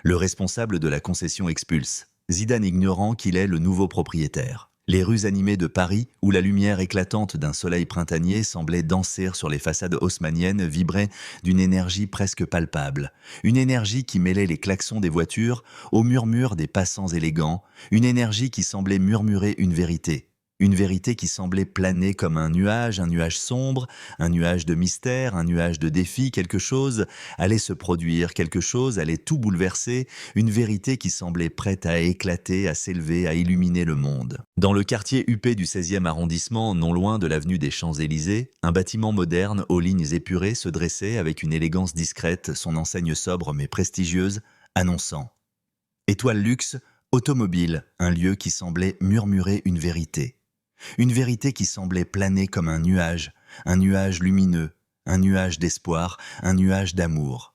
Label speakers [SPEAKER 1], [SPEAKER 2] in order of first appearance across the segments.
[SPEAKER 1] Le responsable de la concession expulse, Zidane ignorant qu'il est le nouveau propriétaire. Les rues animées de Paris, où la lumière éclatante d'un soleil printanier semblait danser sur les façades haussmanniennes, vibraient d'une énergie presque palpable. Une énergie qui mêlait les klaxons des voitures au murmure des passants élégants, une énergie qui semblait murmurer une vérité. Une vérité qui semblait planer comme un nuage sombre, un nuage de mystère, un nuage de défi, quelque chose allait se produire, quelque chose allait tout bouleverser, une vérité qui semblait prête à éclater, à s'élever, à illuminer le monde. Dans le quartier huppé du 16e arrondissement, non loin de l'avenue des Champs-Élysées, un bâtiment moderne aux lignes épurées se dressait avec une élégance discrète, son enseigne sobre mais prestigieuse, annonçant « Étoile Luxe, automobile », un lieu qui semblait murmurer une vérité. Une vérité qui semblait planer comme un nuage lumineux, un nuage d'espoir, un nuage d'amour.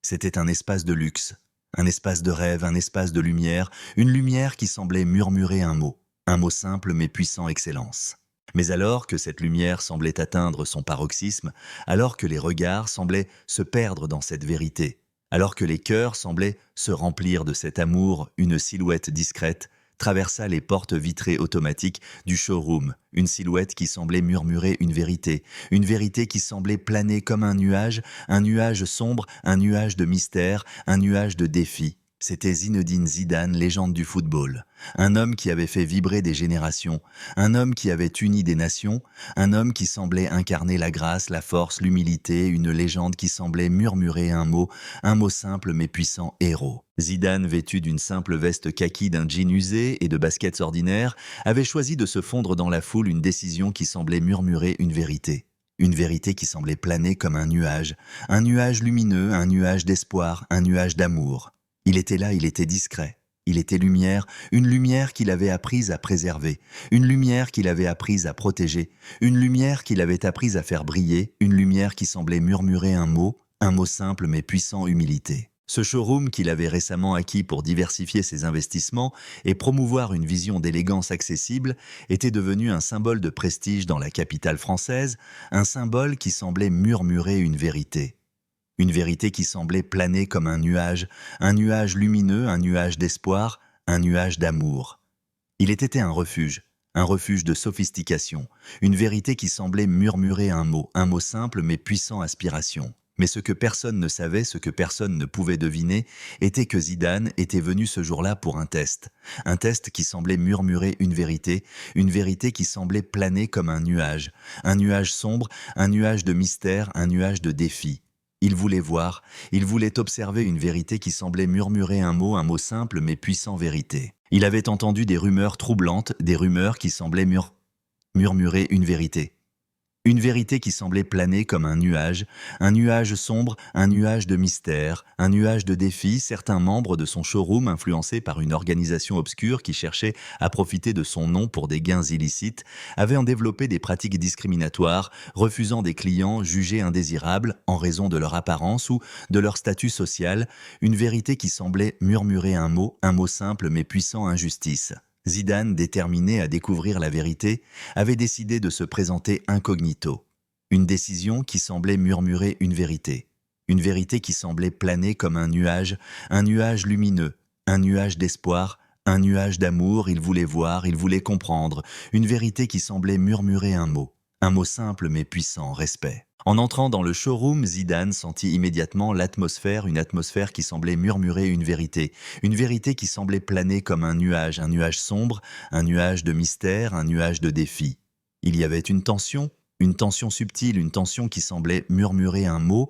[SPEAKER 1] C'était un espace de luxe, un espace de rêve, un espace de lumière, une lumière qui semblait murmurer un mot simple mais puissant excellence. Mais alors que cette lumière semblait atteindre son paroxysme, alors que les regards semblaient se perdre dans cette vérité, alors que les cœurs semblaient se remplir de cet amour, une silhouette discrète traversa les portes vitrées automatiques du showroom, une silhouette qui semblait murmurer une vérité qui semblait planer comme un nuage sombre, un nuage de mystère, un nuage de défi. C'était Zinedine Zidane, légende du football. Un homme qui avait fait vibrer des générations, un homme qui avait uni des nations, un homme qui semblait incarner la grâce, la force, l'humilité, une légende qui semblait murmurer un mot simple mais puissant, héros. Zidane, vêtu d'une simple veste kaki d'un jean usé et de baskets ordinaires, avait choisi de se fondre dans la foule, une décision qui semblait murmurer une vérité. Une vérité qui semblait planer comme un nuage lumineux, un nuage d'espoir, un nuage d'amour. Il était là, il était discret. Il était lumière, une lumière qu'il avait apprise à préserver, une lumière qu'il avait apprise à protéger, une lumière qu'il avait apprise à faire briller, une lumière qui semblait murmurer un mot simple mais puissant, humilité. Ce showroom qu'il avait récemment acquis pour diversifier ses investissements et promouvoir une vision d'élégance accessible était devenu un symbole de prestige dans la capitale française, un symbole qui semblait murmurer une vérité. Une vérité qui semblait planer comme un nuage lumineux, un nuage d'espoir, un nuage d'amour. Il était un refuge de sophistication, une vérité qui semblait murmurer un mot simple mais puissant, aspiration. Mais ce que personne ne savait, ce que personne ne pouvait deviner, était que Zidane était venu ce jour-là pour un test qui semblait murmurer une vérité qui semblait planer comme un nuage sombre, un nuage de mystère, un nuage de défi. Il voulait voir, il voulait observer une vérité qui semblait murmurer un mot simple mais puissant, vérité. Il avait entendu des rumeurs troublantes, des rumeurs qui semblaient murmurer une vérité. Une vérité qui semblait planer comme un nuage sombre, un nuage de mystère, un nuage de défi. Certains membres de son showroom, influencés par une organisation obscure qui cherchait à profiter de son nom pour des gains illicites, avaient en développé des pratiques discriminatoires, refusant des clients jugés indésirables en raison de leur apparence ou de leur statut social, une vérité qui semblait murmurer un mot simple mais puissant, injustice. Zidane, déterminé à découvrir la vérité, avait décidé de se présenter incognito. Une décision qui semblait murmurer une vérité qui semblait planer comme un nuage lumineux, un nuage d'espoir, un nuage d'amour. Il voulait voir, il voulait comprendre, une vérité qui semblait murmurer un mot simple mais puissant, respect. En entrant dans le showroom, Zidane sentit immédiatement l'atmosphère, une atmosphère qui semblait murmurer une vérité qui semblait planer comme un nuage sombre, un nuage de mystère, un nuage de défi. Il y avait une tension subtile, une tension qui semblait murmurer un mot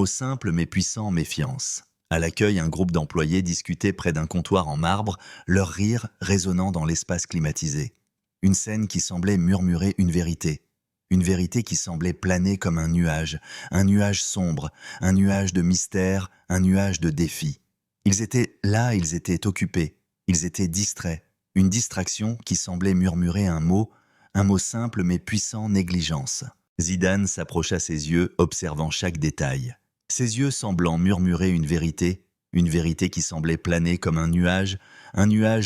[SPEAKER 1] simple mais puissant, méfiance. À l'accueil, un groupe d'employés discutait près d'un comptoir en marbre, leur rire résonnant dans l'espace climatisé. Une scène qui semblait murmurer une vérité qui semblait planer comme un nuage sombre, un nuage de mystère, un nuage de défi. Ils étaient là, ils étaient occupés, ils étaient distraits, une distraction qui semblait murmurer un mot simple mais puissant, négligence. Zidane s'approcha ses yeux, observant chaque détail. Ses yeux semblant murmurer une vérité qui semblait planer comme un nuage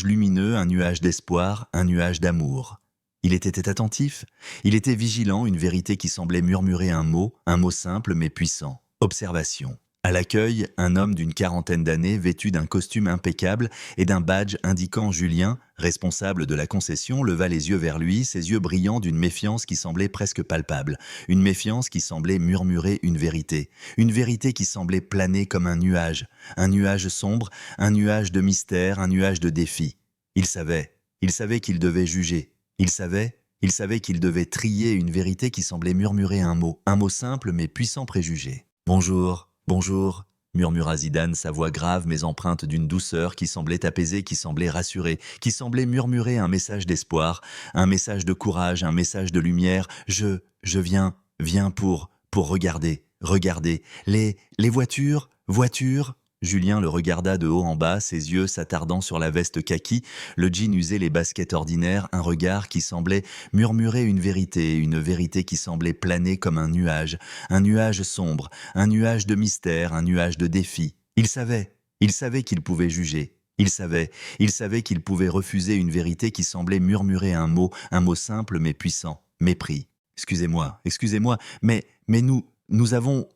[SPEAKER 1] lumineux, un nuage d'espoir, un nuage d'amour. Il était attentif, il était vigilant, une vérité qui semblait murmurer un mot simple mais puissant. Observation. À l'accueil, un homme d'une quarantaine d'années vêtu d'un costume impeccable et d'un badge indiquant Julien, responsable de la concession, leva les yeux vers lui, ses yeux brillants d'une méfiance qui semblait presque palpable, une méfiance qui semblait murmurer une vérité qui semblait planer comme un nuage sombre, un nuage de mystère, un nuage de défi. Il savait qu'il devait juger, il savait qu'il devait trier une vérité qui semblait murmurer un mot simple mais puissant préjugé. Bonjour. Bonjour, murmura Zidane, sa voix grave mais empreinte d'une douceur qui semblait apaiser, qui semblait rassurer, qui semblait murmurer un message d'espoir, un message de courage, un message de lumière. Je viens pour regarder. Les voitures. Julien le regarda de haut en bas, ses yeux s'attardant sur la veste kaki, le jean usé, les baskets ordinaires, un regard qui semblait murmurer une vérité qui semblait planer comme un nuage sombre, un nuage de mystère, un nuage de défi. Il savait qu'il pouvait juger. Il savait qu'il pouvait refuser une vérité qui semblait murmurer un mot simple mais puissant, mépris. Excusez-moi, mais nous avons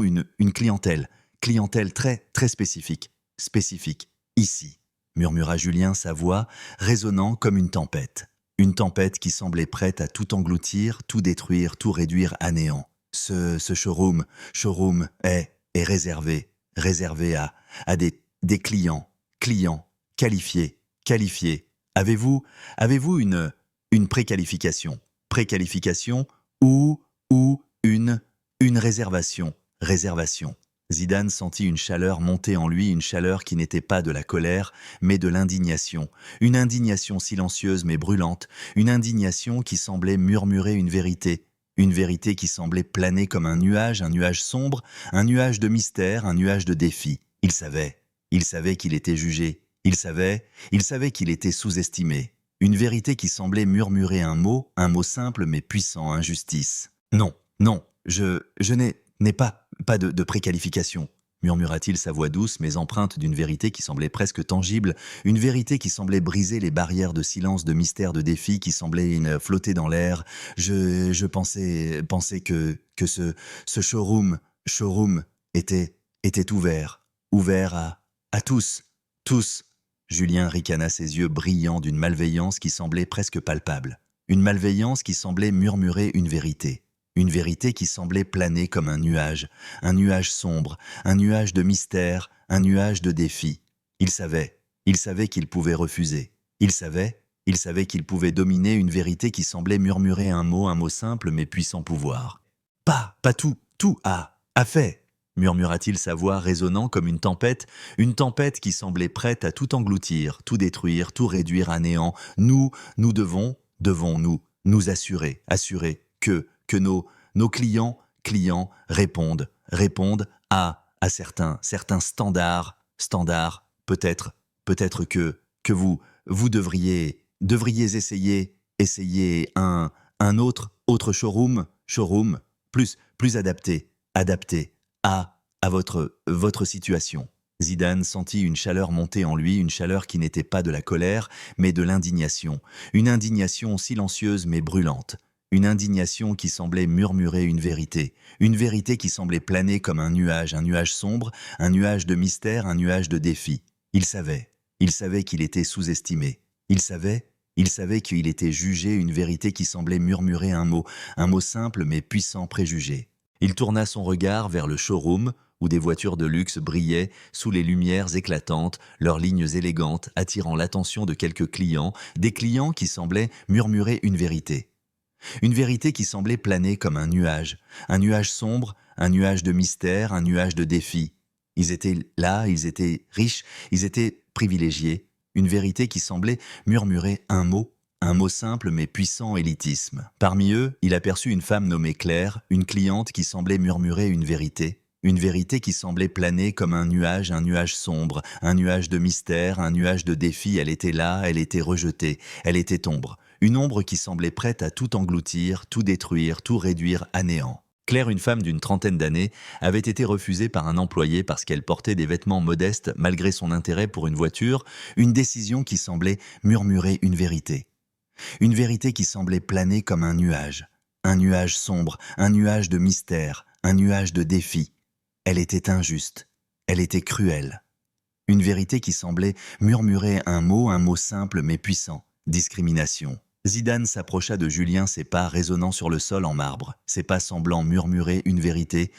[SPEAKER 1] une clientèle très spécifique, ici, murmura Julien, sa voix résonnant comme une tempête qui semblait prête à tout engloutir, tout détruire, tout réduire à néant. Ce showroom est réservé à des clients qualifiés. Avez-vous une préqualification ou une réservation? Zidane sentit une chaleur monter en lui, une chaleur qui n'était pas de la colère, mais de l'indignation. Une indignation silencieuse mais brûlante, une indignation qui semblait murmurer une vérité qui semblait planer comme un nuage sombre, un nuage de mystère, un nuage de défi. Il savait qu'il était jugé, il savait qu'il était sous-estimé. Une vérité qui semblait murmurer un mot simple mais puissant, injustice. Non, je n'ai pas de préqualification, murmura-t-il, sa voix douce mais empreinte d'une vérité qui semblait presque tangible, une vérité qui semblait briser les barrières de silence, de mystère, de défi qui semblaient flotter dans l'air. Je pensais que ce showroom était ouvert à tous. Julien ricana, ses yeux brillants d'une malveillance qui semblait presque palpable, une malveillance qui semblait murmurer une vérité qui semblait planer comme un nuage sombre, un nuage de mystère, un nuage de défi. Il savait qu'il pouvait refuser. Il savait qu'il pouvait dominer une vérité qui semblait murmurer un mot simple mais puissant pouvoir. Pas tout a fait, murmura-t-il, sa voix résonnant comme une tempête qui semblait prête à tout engloutir, tout détruire, tout réduire à néant. Nous devons nous assurer que nos clients répondent à certains standards. Peut-être que vous devriez essayer un autre showroom plus adapté à votre situation. Zidane sentit une chaleur monter en lui, une chaleur qui n'était pas de la colère, mais de l'indignation. Une indignation silencieuse mais brûlante. Une indignation qui semblait murmurer une vérité qui semblait planer comme un nuage sombre, un nuage de mystère, un nuage de défi. Il savait qu'il était sous-estimé. Il savait qu'il était jugé, une vérité qui semblait murmurer un mot simple mais puissant préjugé. Il tourna son regard vers le showroom où des voitures de luxe brillaient sous les lumières éclatantes, leurs lignes élégantes attirant l'attention de quelques clients, des clients qui semblaient murmurer une vérité qui semblait planer comme un nuage sombre, un nuage de mystère, un nuage de défi. Ils étaient là, ils étaient riches, ils étaient privilégiés. Une vérité qui semblait murmurer un mot simple mais puissant, élitisme. Parmi eux, il aperçut une femme nommée Claire, une cliente qui semblait murmurer une vérité qui semblait planer comme un nuage sombre, un nuage de mystère, un nuage de défi. Elle était là, elle était rejetée, elle était ombre. Une ombre qui semblait prête à tout engloutir, tout détruire, tout réduire à néant. Claire, une femme d'une trentaine d'années, avait été refusée par un employé parce qu'elle portait des vêtements modestes malgré son intérêt pour une voiture, une décision qui semblait murmurer une vérité qui semblait planer comme un nuage sombre, un nuage de mystère, un nuage de défi. Elle était injuste, elle était cruelle. Une vérité qui semblait murmurer un mot simple mais puissant, discrimination. Zidane s'approcha de Julien, ses pas résonnant sur le sol en marbre, ses pas semblant murmurer une vérité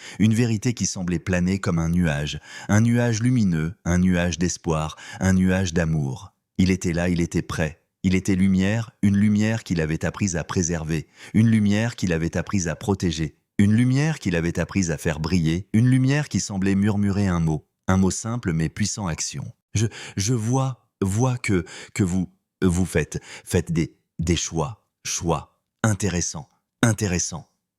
[SPEAKER 1] qui semblait planer comme un nuage lumineux, un nuage d'espoir, un nuage d'amour. Il était là, il était prêt. Il était lumière, une lumière qu'il avait apprise à préserver, une lumière qu'il avait apprise à protéger, une lumière qu'il avait apprise à faire briller, une lumière qui semblait murmurer un mot simple mais puissant action. Je vois que vous faites des choix, intéressants,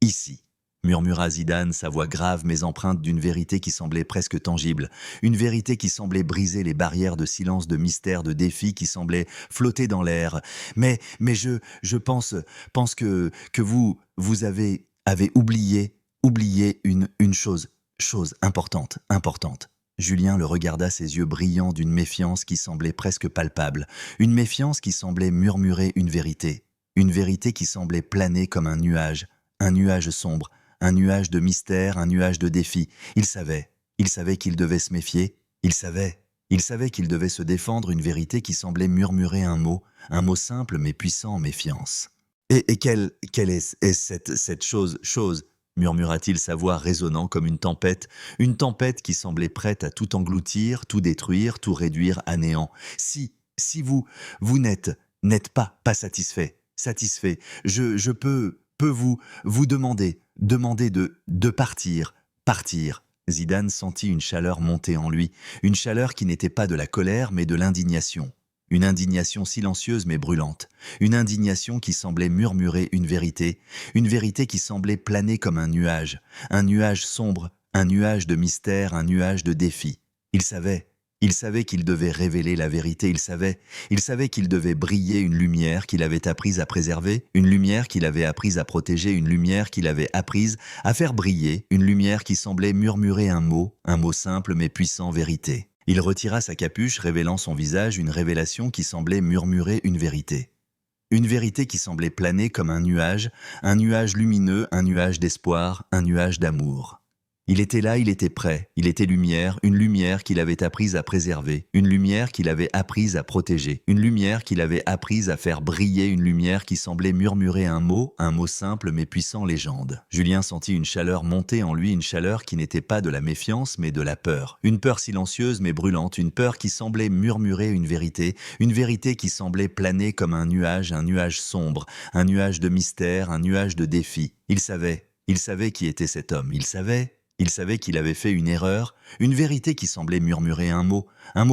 [SPEAKER 1] ici, murmura Zidane, sa voix grave mais empreinte d'une vérité qui semblait presque tangible, une vérité qui semblait briser les barrières de silence, de mystère, de défi qui semblaient flotter dans l'air. Mais je pense que vous avez oublié une chose importante. Julien le regarda, ses yeux brillants d'une méfiance qui semblait presque palpable, une méfiance qui semblait murmurer une vérité qui semblait planer comme un nuage sombre, un nuage de mystère, un nuage de défi. Il savait qu'il devait se méfier, il savait qu'il devait se défendre, une vérité qui semblait murmurer un mot simple mais puissant, méfiance. Et quelle est cette chose murmura-t-il, sa voix résonnant comme une tempête qui semblait prête à tout engloutir, tout détruire, tout réduire à néant. Si vous n'êtes pas satisfait, je peux vous demander de partir. Zidane sentit une chaleur monter en lui, une chaleur qui n'était pas de la colère mais de l'indignation. Une indignation silencieuse mais brûlante, une indignation qui semblait murmurer une vérité qui semblait planer comme un nuage sombre, un nuage de mystère, un nuage de défi. Il savait qu'il devait révéler la vérité, il savait qu'il devait briller, une lumière qu'il avait apprise à préserver, une lumière qu'il avait apprise à protéger, une lumière qu'il avait apprise à faire briller, une lumière qui semblait murmurer un mot simple mais puissant, vérité. Il retira sa capuche, révélant son visage, une révélation qui semblait murmurer une vérité qui semblait planer comme un nuage lumineux, un nuage d'espoir, un nuage d'amour. Il était là, il était prêt, il était lumière, une lumière qu'il avait apprise à préserver, une lumière qu'il avait apprise à protéger, une lumière qu'il avait apprise à faire briller, une lumière qui semblait murmurer un mot simple mais puissant, légende. Julien sentit une chaleur monter en lui, une chaleur qui n'était pas de la méfiance mais de la peur. Une peur silencieuse mais brûlante, une peur qui semblait murmurer une vérité qui semblait planer comme un nuage sombre, un nuage de mystère, un nuage de défi. Il savait qui était cet homme, il savait qu'il avait fait une erreur, une vérité qui semblait murmurer un mot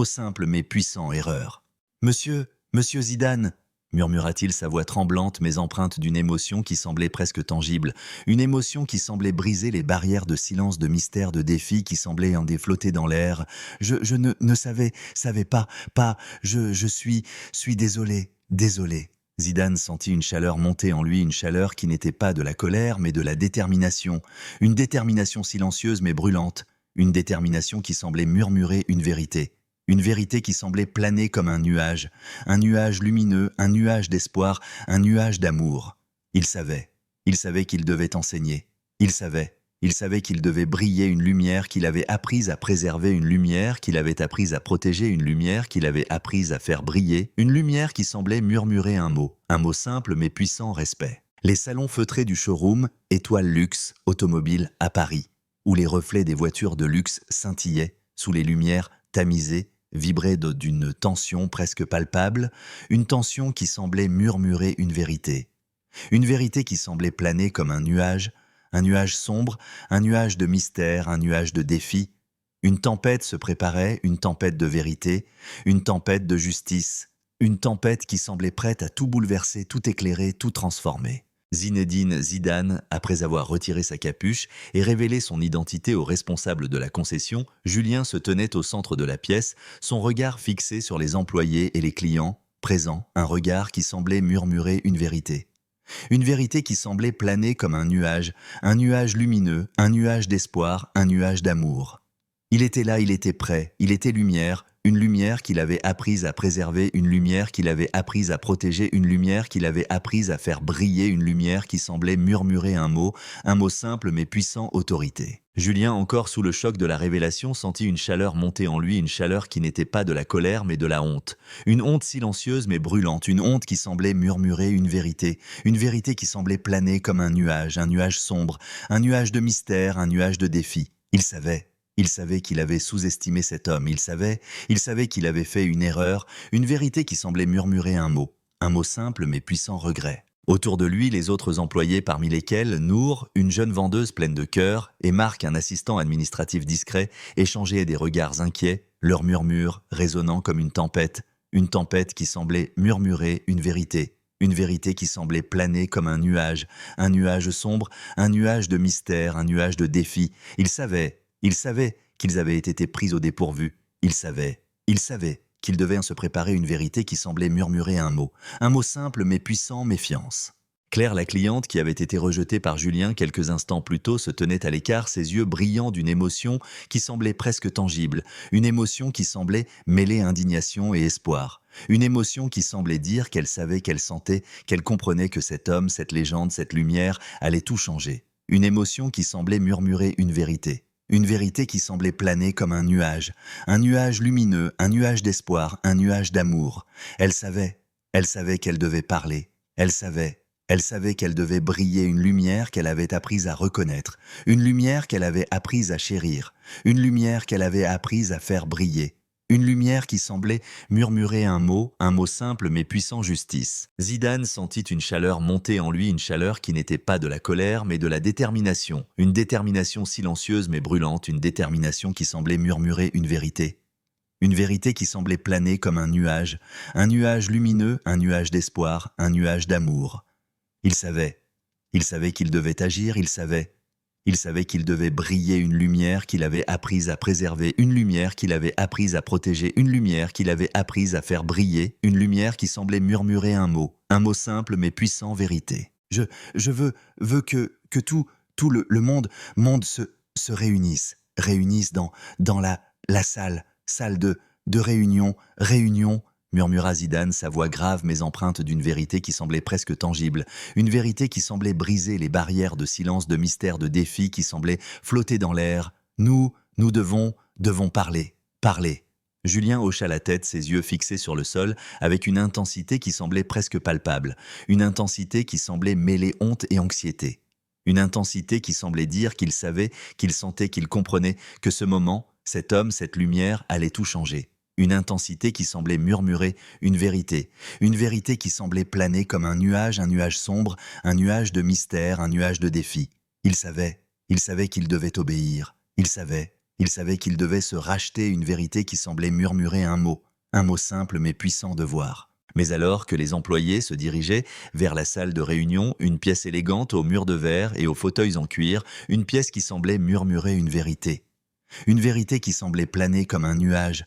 [SPEAKER 1] simple mais puissant, erreur. « Monsieur Zidane !» murmura-t-il, sa voix tremblante mais empreinte d'une émotion qui semblait presque tangible, une émotion qui semblait briser les barrières de silence, de mystère, de défi qui semblaient en flotter dans l'air. « Je ne savais pas, je suis désolé. » Zidane sentit une chaleur monter en lui, une chaleur qui n'était pas de la colère mais de la détermination, une détermination silencieuse mais brûlante, une détermination qui semblait murmurer une vérité qui semblait planer comme un nuage lumineux, un nuage d'espoir, un nuage d'amour. Il savait qu'il devait enseigner, il savait qu'il devait briller, une lumière qu'il avait apprise à préserver, une lumière qu'il avait apprise à protéger, une lumière qu'il avait apprise à faire briller, une lumière qui semblait murmurer un mot simple mais puissant, respect. Les salons feutrés du showroom Étoile Luxe Automobile à Paris, où les reflets des voitures de luxe scintillaient sous les lumières tamisées, vibraient d'une tension presque palpable, une tension qui semblait murmurer une vérité qui semblait planer comme un nuage sombre, un nuage de mystère, un nuage de défi. Une tempête se préparait, une tempête de vérité, une tempête de justice, une tempête qui semblait prête à tout bouleverser, tout éclairer, tout transformer. Zinedine Zidane, après avoir retiré sa capuche et révélé son identité au responsable de la concession, Julien se tenait au centre de la pièce, son regard fixé sur les employés et les clients, présents, un regard qui semblait murmurer une vérité qui semblait planer comme un nuage lumineux, un nuage d'espoir, un nuage d'amour. Il était là, il était prêt, il était lumière, une lumière qu'il avait apprise à préserver, une lumière qu'il avait apprise à protéger, une lumière qu'il avait apprise à faire briller, une lumière qui semblait murmurer un mot simple mais puissant, autorité. Julien, encore sous le choc de la révélation, sentit une chaleur monter en lui, une chaleur qui n'était pas de la colère mais de la honte. Une honte silencieuse mais brûlante, une honte qui semblait murmurer une vérité qui semblait planer comme un nuage sombre, un nuage de mystère, un nuage de défi. Il savait qu'il avait sous-estimé cet homme, il savait qu'il avait fait une erreur, une vérité qui semblait murmurer un mot simple mais puissant regret. Autour de lui, les autres employés parmi lesquels Nour, une jeune vendeuse pleine de cœur, et Marc, un assistant administratif discret, échangeaient des regards inquiets, leurs murmures résonnant comme une tempête qui semblait murmurer une vérité qui semblait planer comme un nuage sombre, un nuage de mystère, un nuage de défi. Il savait qu'ils avaient été pris au dépourvu. Il savait qu'il devait se préparer une vérité qui semblait murmurer un mot simple mais puissant, méfiance. Claire, la cliente qui avait été rejetée par Julien quelques instants plus tôt, se tenait à l'écart, ses yeux brillants d'une émotion qui semblait presque tangible, une émotion qui semblait mêler indignation et espoir, une émotion qui semblait dire qu'elle savait, qu'elle sentait, qu'elle comprenait que cet homme, cette légende, cette lumière allait tout changer, une émotion qui semblait murmurer une vérité qui semblait planer comme un nuage lumineux, un nuage d'espoir, un nuage d'amour. Elle savait qu'elle devait parler, elle savait qu'elle devait briller, une lumière qu'elle avait apprise à reconnaître, une lumière qu'elle avait apprise à chérir, une lumière qu'elle avait apprise à faire briller. Une lumière qui semblait murmurer un mot simple mais puissant, justice. Zidane sentit une chaleur monter en lui, une chaleur qui n'était pas de la colère mais de la détermination. Une détermination silencieuse mais brûlante, une détermination qui semblait murmurer une vérité. Une vérité qui semblait planer comme un nuage lumineux, un nuage d'espoir, un nuage d'amour. Il savait qu'il devait agir, il savait qu'il devait briller, une lumière qu'il avait apprise à préserver, une lumière qu'il avait apprise à protéger, une lumière qu'il avait apprise à faire briller, une lumière qui semblait murmurer un mot simple mais puissant, vérité. Je veux que tout le monde se réunisse dans la salle de réunion, murmura Zidane, sa voix grave mais empreinte d'une vérité qui semblait presque tangible, une vérité qui semblait briser les barrières de silence, de mystère, de défi qui semblaient flotter dans l'air. Nous devons parler. Julien hocha la tête, ses yeux fixés sur le sol, avec une intensité qui semblait presque palpable, une intensité qui semblait mêler honte et anxiété. Une intensité qui semblait dire qu'il savait, qu'il sentait, qu'il comprenait que ce moment, cet homme, cette lumière allait tout changer. Une intensité qui semblait murmurer une vérité qui semblait planer comme un nuage sombre, un nuage de mystère, un nuage de défi. Il savait qu'il devait obéir. Il savait qu'il devait se racheter, une vérité qui semblait murmurer un mot simple mais puissant, devoir. Mais alors que les employés se dirigeaient vers la salle de réunion, une pièce élégante aux murs de verre et aux fauteuils en cuir, une pièce qui semblait murmurer une vérité qui semblait planer comme un nuage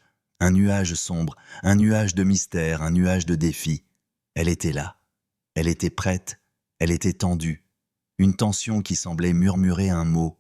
[SPEAKER 1] sombre, un nuage de mystère, un nuage de défi. Elle était là, elle était prête, elle était tendue, une tension qui semblait murmurer un mot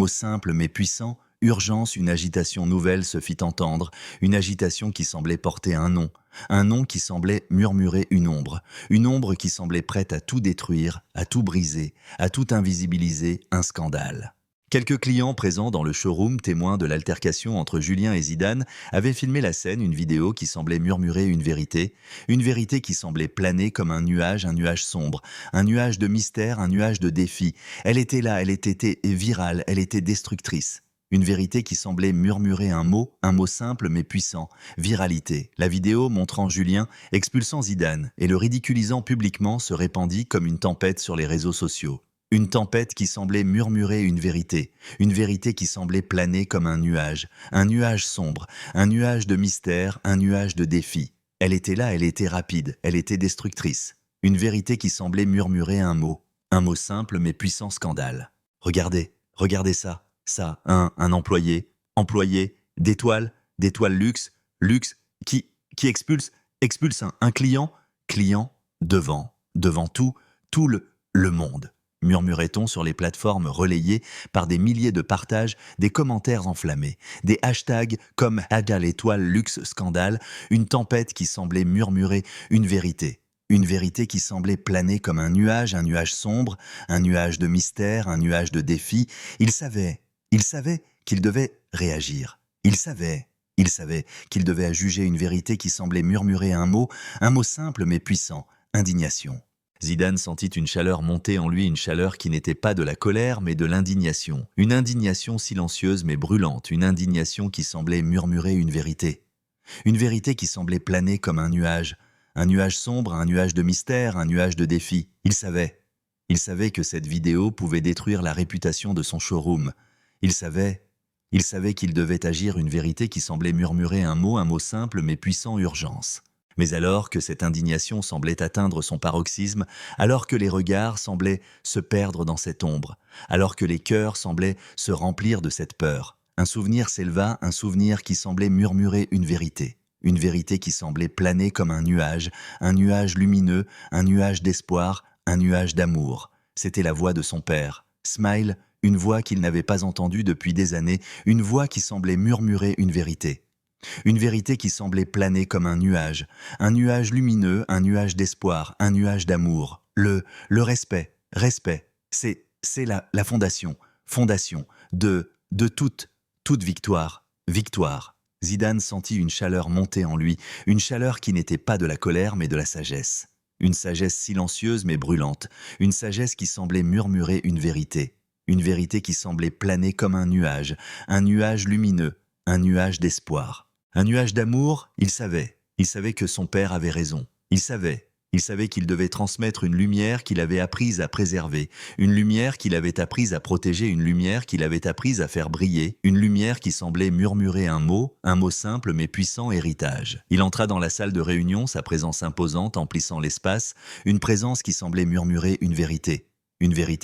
[SPEAKER 1] simple mais puissant, urgence, une agitation nouvelle se fit entendre, une agitation qui semblait porter un nom qui semblait murmurer une ombre qui semblait prête à tout détruire, à tout briser, à tout invisibiliser, un scandale. Quelques clients présents dans le showroom, témoins de l'altercation entre Julien et Zidane, avaient filmé la scène, une vidéo qui semblait murmurer une vérité qui semblait planer comme un nuage sombre, un nuage de mystère, un nuage de défi. Elle était là, elle était virale, elle était destructrice. Une vérité qui semblait murmurer un mot simple mais puissant, viralité. La vidéo montrant Julien expulsant Zidane et le ridiculisant publiquement se répandit comme une tempête sur les réseaux sociaux. Une tempête qui semblait murmurer une vérité qui semblait planer comme un nuage sombre, un nuage de mystère, un nuage de défi. Elle était là, elle était rapide, elle était destructrice. Une vérité qui semblait murmurer un mot simple mais puissant, scandale. Regardez ça, un employé d'étoile luxe, qui expulse un client devant tout le monde. Murmurait-on sur les plateformes relayées par des milliers de partages, des commentaires enflammés, des hashtags comme #LétoileLuxeScandale, une tempête qui semblait murmurer une vérité qui semblait planer comme un nuage sombre, un nuage de mystère, un nuage de défi. Il savait Il savait qu'il devait réagir. Il savait qu'il devait juger une vérité qui semblait murmurer un mot simple mais puissant, indignation. Zidane sentit une chaleur monter en lui, une chaleur qui n'était pas de la colère mais de l'indignation. Une indignation silencieuse mais brûlante, une indignation qui semblait murmurer une vérité. Une vérité qui semblait planer comme un nuage sombre, un nuage de mystère, un nuage de défi. Il savait que cette vidéo pouvait détruire la réputation de son showroom. Il savait qu'il devait agir une vérité qui semblait murmurer un mot simple mais puissant, urgence. Mais alors que cette indignation semblait atteindre son paroxysme, alors que les regards semblaient se perdre dans cette ombre, alors que les cœurs semblaient se remplir de cette peur, un souvenir s'éleva, un souvenir qui semblait murmurer une vérité qui semblait planer comme un nuage lumineux, un nuage d'espoir, un nuage d'amour. C'était la voix de son père, Smile, une voix qu'il n'avait pas entendue depuis des années, une voix qui semblait murmurer une vérité qui semblait planer comme un nuage lumineux, un nuage d'espoir, un nuage d'amour. Le respect, c'est la fondation de toute victoire. Zidane sentit une chaleur monter en lui, une chaleur qui n'était pas de la colère mais de la sagesse. Une sagesse silencieuse mais brûlante, une sagesse qui semblait murmurer une vérité qui semblait planer comme un nuage lumineux, un nuage d'espoir. Un nuage d'amour, il savait que son père avait raison. Il savait qu'il devait transmettre une lumière qu'il avait apprise à préserver, une lumière qu'il avait apprise à protéger, une lumière qu'il avait apprise à faire briller, une lumière qui semblait murmurer un mot simple mais puissant, héritage. Il entra dans la salle de réunion, sa présence imposante emplissant l'espace, une présence qui semblait murmurer une vérité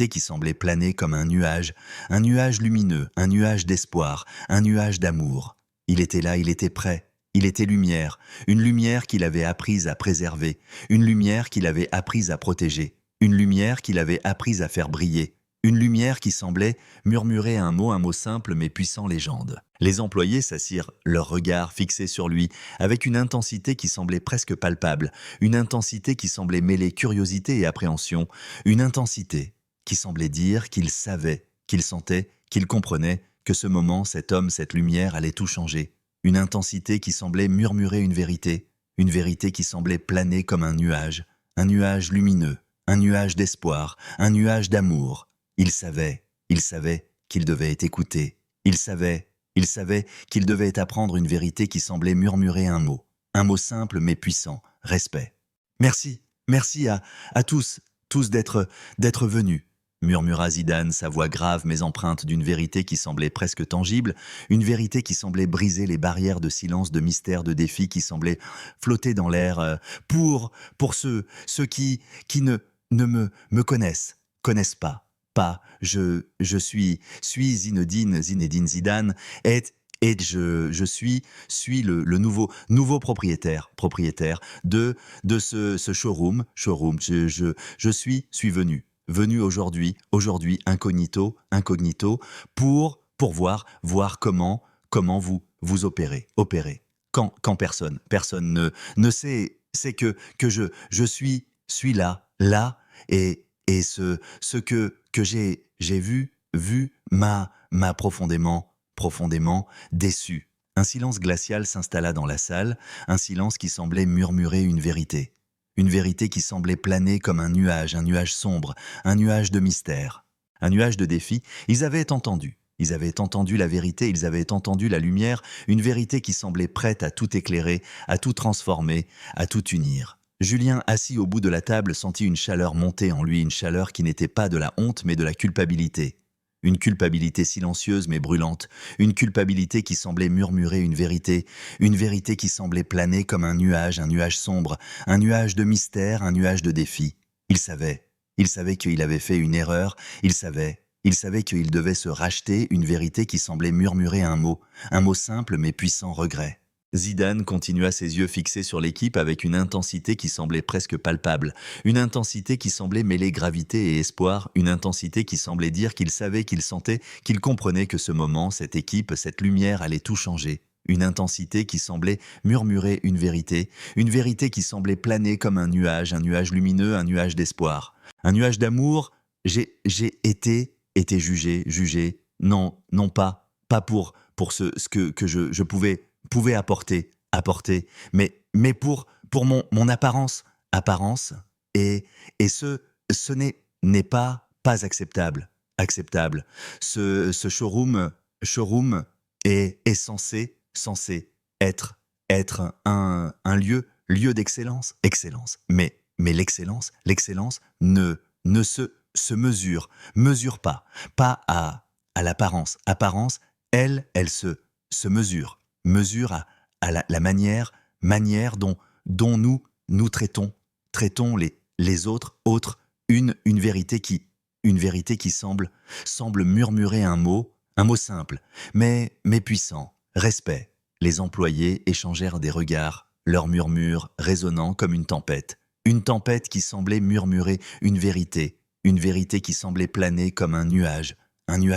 [SPEAKER 1] qui semblait planer comme un nuage lumineux, un nuage d'espoir, un nuage d'amour. Il était là, il était prêt, il était lumière, une lumière qu'il avait apprise à préserver, une lumière qu'il avait apprise à protéger, une lumière qu'il avait apprise à faire briller, une lumière qui semblait murmurer un mot simple mais puissant, légende. Les employés s'assirent, leurs regards fixés sur lui, avec une intensité qui semblait presque palpable, une intensité qui semblait mêler curiosité et appréhension, une intensité qui semblait dire qu'il savait, qu'il sentait, qu'il comprenait, que ce moment, cet homme, cette lumière allait tout changer. Une intensité qui semblait murmurer une vérité qui semblait planer comme un nuage lumineux, un nuage d'espoir, un nuage d'amour. Il savait qu'il devait être écouté. Il savait qu'il devait apprendre une vérité qui semblait murmurer un mot simple mais puissant, respect. Merci à tous d'être venus, murmura Zidane, sa voix grave mais empreinte d'une vérité qui semblait presque tangible, une vérité qui semblait briser les barrières de silence, de mystère, de défi qui semblaient flotter dans l'air pour ceux qui ne me connaissent pas. Je suis Zinedine Zidane et je suis le nouveau propriétaire de ce showroom. Je suis venu aujourd'hui incognito pour voir comment vous opérez. Quand personne ne sait, c'est que je suis là et ce que j'ai vu m'a profondément déçu. Un silence glacial s'installa dans la salle, un silence qui semblait murmurer une vérité qui semblait planer comme un nuage sombre, un nuage de mystère, un nuage de défi. Ils avaient entendu la vérité, ils avaient entendu la lumière, une vérité qui semblait prête à tout éclairer, à tout transformer, à tout unir. Julien, assis au bout de la table, sentit une chaleur monter en lui, une chaleur qui n'était pas de la honte mais de la culpabilité. Une culpabilité silencieuse mais brûlante, une culpabilité qui semblait murmurer une vérité qui semblait planer comme un nuage sombre, un nuage de mystère, un nuage de défi. Il savait qu'il avait fait une erreur, il savait qu'il devait se racheter, une vérité qui semblait murmurer un mot simple mais puissant, regret. Zidane continua ses yeux fixés sur l'équipe avec une intensité qui semblait presque palpable, une intensité qui semblait mêler gravité et espoir, une intensité qui semblait dire qu'il savait, qu'il sentait, qu'il comprenait que ce moment, cette équipe, cette lumière allait tout changer. Une intensité qui semblait murmurer une vérité qui semblait planer comme un nuage lumineux, un nuage d'espoir, un nuage d'amour. J'ai été jugé non pas pour ce que je pouvais apporter, mais pour mon apparence, et ce n'est pas acceptable. Ce showroom est censé être un lieu d'excellence. Mais l'excellence ne se mesure pas à l'apparence. Apparence, elle se mesure à la manière dont nous traitons les autres, une vérité qui semble murmurer un mot simple, mais puissant, respect. Les employés échangèrent des regards, leurs murmures résonnant comme une tempête qui semblait murmurer une vérité qui semblait planer comme un nuage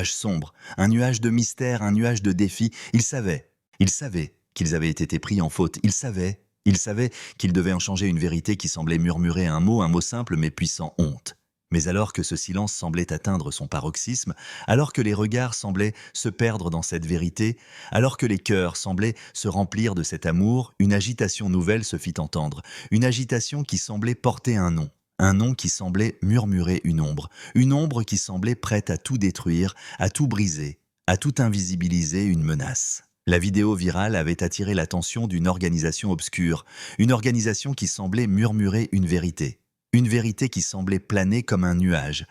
[SPEAKER 1] sombre, un nuage de mystère, un nuage de défi. Ils savaient qu'ils avaient été pris en faute, ils savaient qu'ils devaient en changer une vérité qui semblait murmurer un mot simple mais puissant, honte. Mais alors que ce silence semblait atteindre son paroxysme, alors que les regards semblaient se perdre dans cette vérité, alors que les cœurs semblaient se remplir de cet amour, une agitation nouvelle se fit entendre, une agitation qui semblait porter un nom qui semblait murmurer une ombre qui semblait prête à tout détruire, à tout briser, à tout invisibiliser, une menace. La vidéo virale avait attiré l'attention d'une organisation obscure, une organisation qui semblait murmurer une vérité qui semblait planer comme un nuage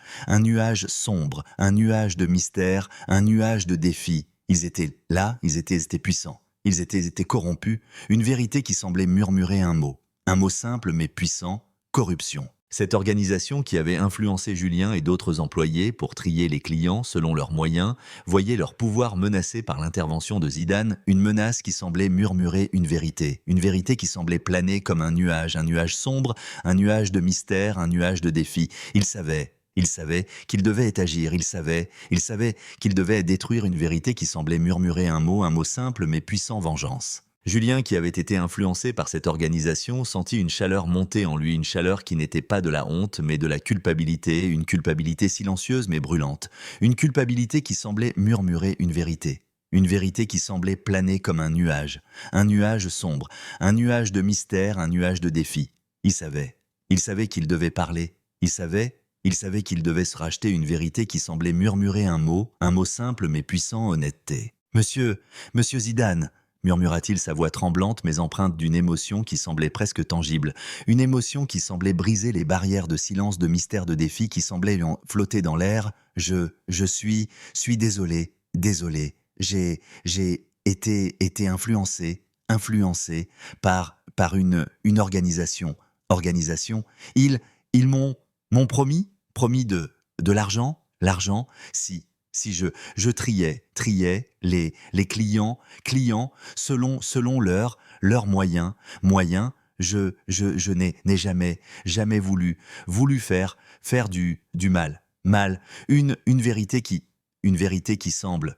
[SPEAKER 1] sombre, un nuage de mystère, un nuage de défi. Ils étaient là, ils étaient puissants, ils étaient corrompus, une vérité qui semblait murmurer un mot simple mais puissant, corruption. Cette organisation qui avait influencé Julien et d'autres employés pour trier les clients selon leurs moyens, voyait leur pouvoir menacé par l'intervention de Zidane, une menace qui semblait murmurer une vérité qui semblait planer comme un nuage sombre, un nuage de mystère, un nuage de défi. Il savait qu'il devait agir, il savait qu'il devait détruire une vérité qui semblait murmurer un mot simple mais puissant, vengeance. Julien, qui avait été influencé par cette organisation, sentit une chaleur monter en lui, une chaleur qui n'était pas de la honte, mais de la culpabilité, une culpabilité silencieuse mais brûlante, une culpabilité qui semblait murmurer une vérité qui semblait planer comme un nuage sombre, un nuage de mystère, un nuage de défi. Il savait qu'il devait parler, il savait qu'il devait se racheter une vérité qui semblait murmurer un mot simple mais puissant, honnêteté. « Monsieur Zidane !» murmura-t-il, sa voix tremblante mais empreinte d'une émotion qui semblait presque tangible, une émotion qui semblait briser les barrières de silence, de mystère, de défi qui semblaient flotter dans l'air. « Je suis désolé, j'ai été influencé par une organisation. Ils m'ont promis de l'argent si je triais les clients selon leurs moyens. Je n'ai jamais voulu faire du mal. Une vérité qui semble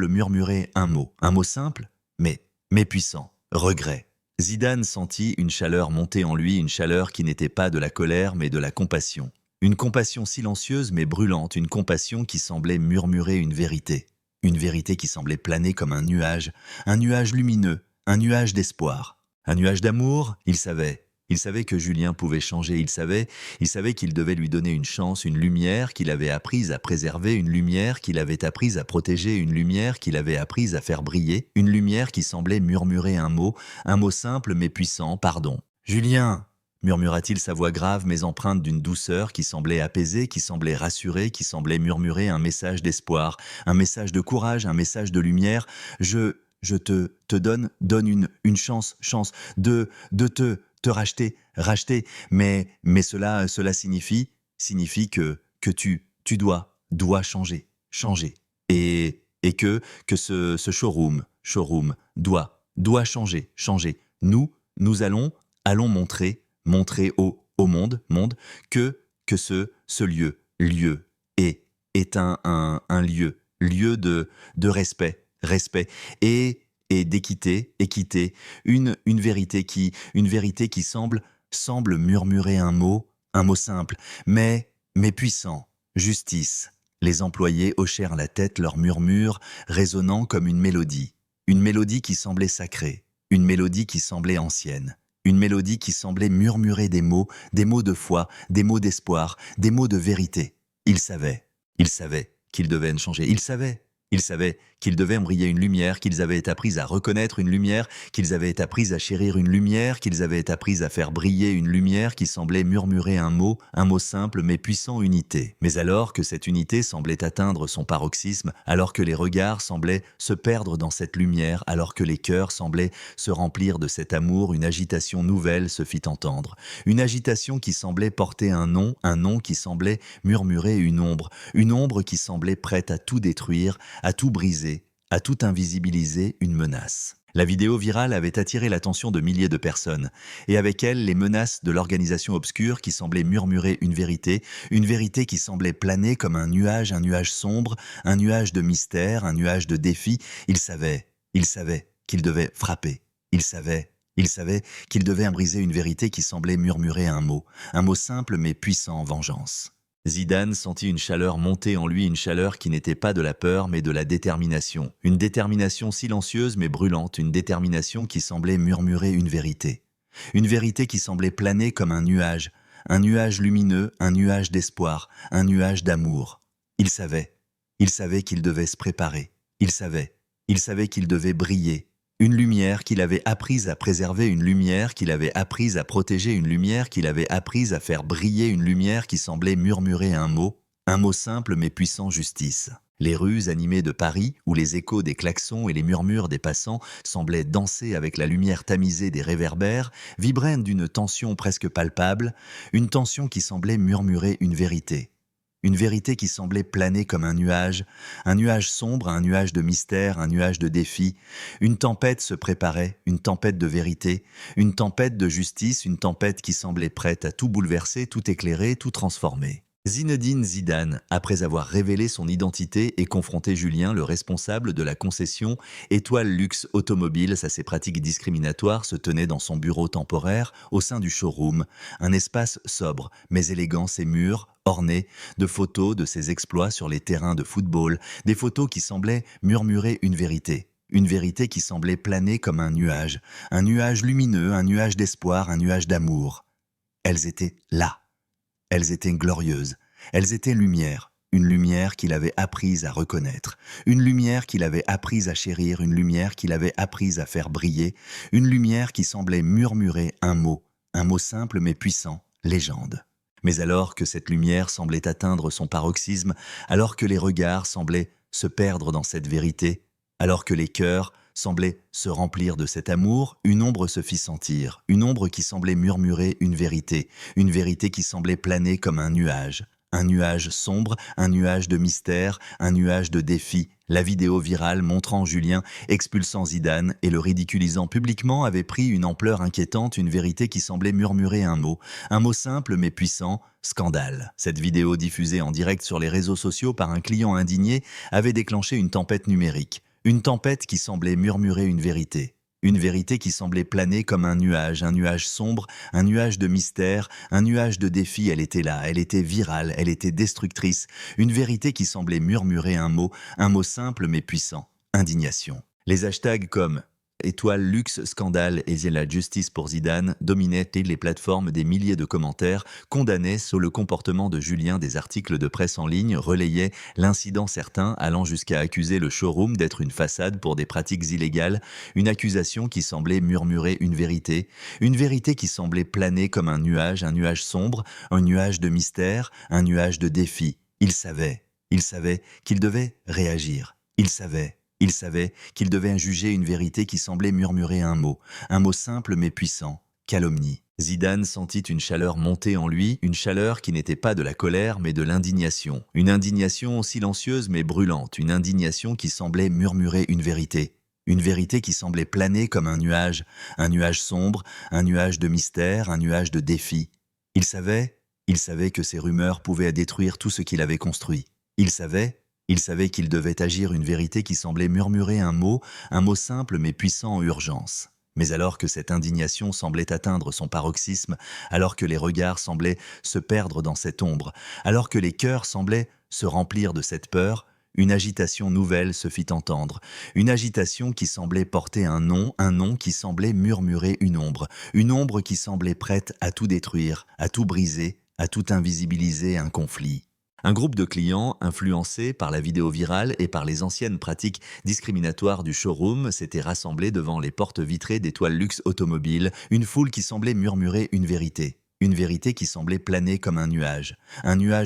[SPEAKER 1] murmurer un mot simple mais puissant. Regret. Zidane sentit une chaleur monter en lui, une chaleur qui n'était pas de la colère mais de la compassion. Une compassion silencieuse mais brûlante, une compassion qui semblait murmurer une vérité qui semblait planer comme un nuage lumineux, un nuage d'espoir, un nuage d'amour. Il savait que Julien pouvait changer, il savait qu'il devait lui donner une chance, une lumière qu'il avait apprise à préserver, une lumière qu'il avait apprise à protéger, une lumière qu'il avait apprise à faire briller, une lumière qui semblait murmurer un mot simple mais puissant, pardon. « Julien !» murmura-t-il, sa voix grave mais empreinte d'une douceur qui semblait apaiser, qui semblait rassurer, qui semblait murmurer un message d'espoir, un message de courage, un message de lumière. Je te donne une chance de te racheter, mais cela signifie que tu dois changer, et que ce showroom doit changer. Nous allons montrer au monde que ce lieu est un lieu de respect et d'équité, une vérité qui semble murmurer un mot simple mais puissant, justice. Les employés hochèrent la tête, leur murmure résonnant comme une mélodie qui semblait sacrée, une mélodie qui semblait ancienne, une mélodie qui semblait murmurer des mots de foi, des mots d'espoir, des mots de vérité. Ils savaient qu'ils devaient changer, ils savaient qu'ils devaient briller une lumière, qu'ils avaient appris à reconnaître une lumière, qu'ils avaient appris à chérir une lumière, qu'ils avaient appris à faire briller une lumière qui semblait murmurer un mot simple mais puissant, unité. Mais alors que cette unité semblait atteindre son paroxysme, alors que les regards semblaient se perdre dans cette lumière, alors que les cœurs semblaient se remplir de cet amour, une agitation nouvelle se fit entendre. Une agitation qui semblait porter un nom qui semblait murmurer une ombre qui semblait prête à tout détruire, à tout briser, à tout invisibiliser, une menace. La vidéo virale avait attiré l'attention de milliers de personnes, et avec elle les menaces de l'organisation obscure qui semblait murmurer une vérité qui semblait planer comme un nuage sombre, un nuage de mystère, un nuage de défi. Ils savaient qu'ils devaient frapper. Ils savaient qu'ils devaient briser une vérité qui semblait murmurer un mot simple mais puissant, vengeance. Zidane sentit une chaleur monter en lui, une chaleur qui n'était pas de la peur mais de la détermination. Une détermination silencieuse mais brûlante, une détermination qui semblait murmurer une vérité. Une vérité qui semblait planer comme un nuage lumineux, un nuage d'espoir, un nuage d'amour. Il savait qu'il devait se préparer. Il savait qu'il devait briller. Une lumière qu'il avait apprise à préserver, une lumière qu'il avait apprise à protéger, une lumière qu'il avait apprise à faire briller, une lumière qui semblait murmurer un mot simple mais puissant, justice. Les rues animées de Paris, où les échos des klaxons et les murmures des passants semblaient danser avec la lumière tamisée des réverbères, vibraient d'une tension presque palpable, une tension qui semblait murmurer une vérité. Une vérité qui semblait planer comme un nuage sombre, un nuage de mystère, un nuage de défi. Une tempête se préparait, une tempête de vérité, une tempête de justice, une tempête qui semblait prête à tout bouleverser, tout éclairer, tout transformer. Zinedine Zidane, après avoir révélé son identité et confronté Julien, le responsable de la concession Étoile Luxe Automobile, à ses pratiques discriminatoires, se tenait dans son bureau temporaire au sein du showroom, un espace sobre mais élégant, ses murs ornés de photos de ses exploits sur les terrains de football, des photos qui semblaient murmurer une vérité qui semblait planer comme un nuage lumineux, un nuage d'espoir, un nuage d'amour. Elles étaient là. Elles étaient glorieuses, elles étaient lumière, une lumière qu'il avait apprise à reconnaître, une lumière qu'il avait apprise à chérir, une lumière qu'il avait apprise à faire briller, une lumière qui semblait murmurer un mot simple mais puissant, légende. Mais alors que cette lumière semblait atteindre son paroxysme, alors que les regards semblaient se perdre dans cette vérité, alors que les cœurs semblait se remplir de cet amour, une ombre se fit sentir, une ombre qui semblait murmurer une vérité qui semblait planer comme un nuage sombre, un nuage de mystère, un nuage de défi. La vidéo virale montrant Julien expulsant Zidane et le ridiculisant publiquement avait pris une ampleur inquiétante, une vérité qui semblait murmurer un mot simple mais puissant, scandale. Cette vidéo diffusée en direct sur les réseaux sociaux par un client indigné avait déclenché une tempête numérique. Une tempête qui semblait murmurer une vérité qui semblait planer comme un nuage sombre, un nuage de mystère, un nuage de défi. Elle était là, elle était virale, elle était destructrice. Une vérité qui semblait murmurer un mot simple mais puissant, indignation. Les hashtags comme Étoile Luxe Scandale et la justice pour Zidane dominaient les plateformes, des milliers de commentaires condamnaient sur le comportement de Julien, des articles de presse en ligne relayaient l'incident, certains allant jusqu'à accuser le showroom d'être une façade pour des pratiques illégales, une accusation qui semblait murmurer une vérité qui semblait planer comme un nuage sombre, un nuage de mystère, un nuage de défi. Il savait qu'il devait réagir, il savait qu'il devait juger une vérité qui semblait murmurer un mot simple mais puissant, calomnie. Zidane sentit une chaleur monter en lui, une chaleur qui n'était pas de la colère mais de l'indignation. Une indignation silencieuse mais brûlante, une indignation qui semblait murmurer une vérité qui semblait planer comme un nuage sombre, un nuage de mystère, un nuage de défi. Il savait que ces rumeurs pouvaient détruire tout ce qu'il avait construit. Il savait qu'il devait agir, une vérité qui semblait murmurer un mot simple mais puissant en urgence. Mais alors que cette indignation semblait atteindre son paroxysme, alors que les regards semblaient se perdre dans cette ombre, alors que les cœurs semblaient se remplir de cette peur, une agitation nouvelle se fit entendre, une agitation qui semblait porter un nom qui semblait murmurer une ombre qui semblait prête à tout détruire, à tout briser, à tout invisibiliser un conflit. Un groupe de clients, influencés par la vidéo virale et par les anciennes pratiques discriminatoires du showroom, s'était rassemblé devant les portes vitrées des toiles luxe automobiles, une foule qui semblait murmurer une vérité qui semblait planer comme un nuage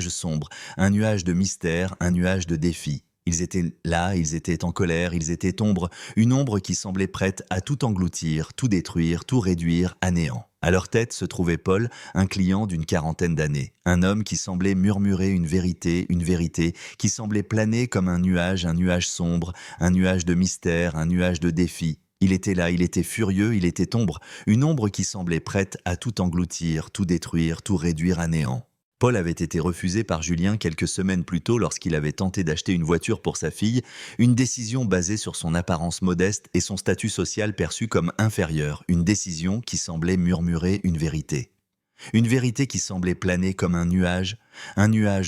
[SPEAKER 1] sombre, un nuage de mystère, un nuage de défi. Ils étaient là, ils étaient en colère, ils étaient une ombre qui semblait prête à tout engloutir, tout détruire, tout réduire à néant. À leur tête se trouvait Paul, un client d'une quarantaine d'années. Un homme qui semblait murmurer une vérité qui semblait planer comme un nuage sombre, un nuage de mystère, un nuage de défi. Il était là, il était furieux, il était une ombre qui semblait prête à tout engloutir, tout détruire, tout réduire à néant. Paul avait été refusé par Julien quelques semaines plus tôt lorsqu'il avait tenté d'acheter une voiture pour sa fille, une décision basée sur son apparence modeste et son statut social perçu comme inférieur, une décision qui semblait murmurer une vérité qui semblait planer comme un nuage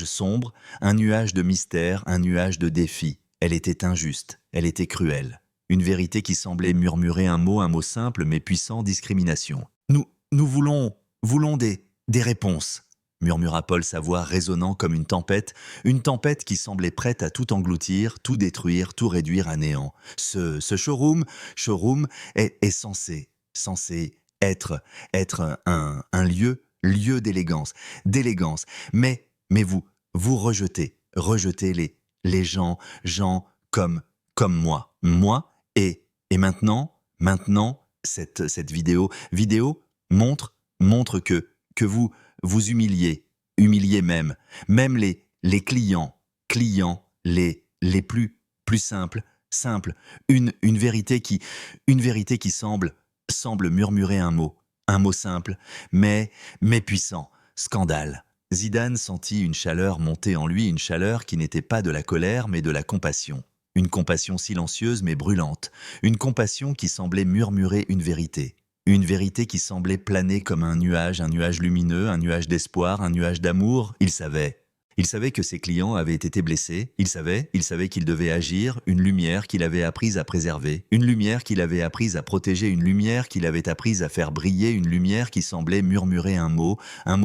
[SPEAKER 1] sombre, un nuage de mystère, un nuage de défi. Elle était injuste, elle était cruelle. Une vérité qui semblait murmurer un mot simple mais puissant, discrimination. Nous voulons des réponses, murmura Paul, sa voix résonnant comme une tempête qui semblait prête à tout engloutir, tout détruire, tout réduire à néant. Ce showroom est censé être un lieu d'élégance, mais vous rejetez les gens comme moi, et maintenant, cette vidéo montre que vous humiliez même les clients, les plus simples, une vérité qui semble murmurer un mot simple, mais puissant, scandale. Zidane sentit une chaleur monter en lui, une chaleur qui n'était pas de la colère mais de la compassion. Une compassion silencieuse mais brûlante, une compassion qui semblait murmurer une vérité qui semblait planer comme un nuage lumineux, un nuage d'espoir, un nuage d'amour. Il savait que ses clients avaient été blessés, il savait qu'il devait agir, une lumière qu'il avait apprise à préserver, une lumière qu'il avait apprise à protéger, une lumière qu'il avait apprise à faire briller, une lumière qui semblait murmurer un mot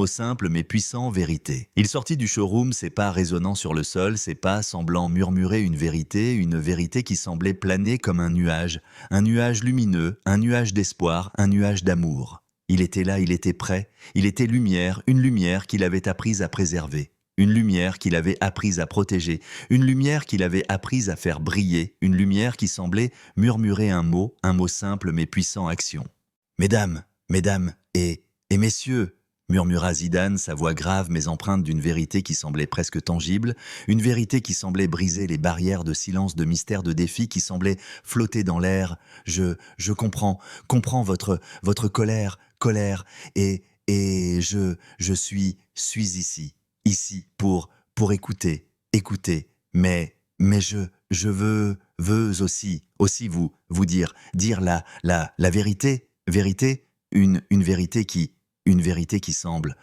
[SPEAKER 1] simple mais puissant, vérité. Il sortit du showroom, ses pas résonnant sur le sol, ses pas semblant murmurer une vérité qui semblait planer comme un nuage lumineux, un nuage d'espoir, un nuage d'amour. Il était là, il était prêt, il était lumière, une lumière qu'il avait apprise à préserver. Une lumière qu'il avait apprise à protéger, une lumière qu'il avait apprise à faire briller, une lumière qui semblait murmurer un mot simple mais puissant, action. Mesdames et messieurs, murmura Zidane, sa voix grave mais empreinte d'une vérité qui semblait presque tangible, une vérité qui semblait briser les barrières de silence, de mystère, de défi, qui semblait flotter dans l'air. Je comprends votre colère, et je suis ici pour écouter, mais je veux aussi vous dire la vérité, une vérité qui semble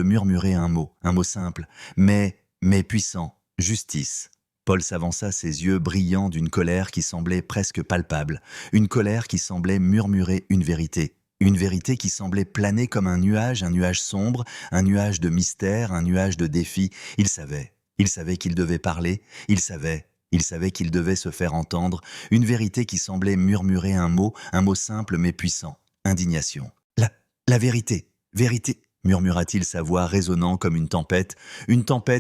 [SPEAKER 1] murmurer un mot simple, mais puissant, justice. Paul s'avança, ses yeux brillants d'une colère qui semblait presque palpable, une colère qui semblait murmurer une vérité qui semblait planer comme un nuage sombre, un nuage de mystère, un nuage de défi. Il savait qu'il devait parler, il savait qu'il devait se faire entendre, une vérité qui semblait murmurer un mot simple mais puissant, indignation. La vérité, murmura-t-il, sa voix résonnant comme une tempête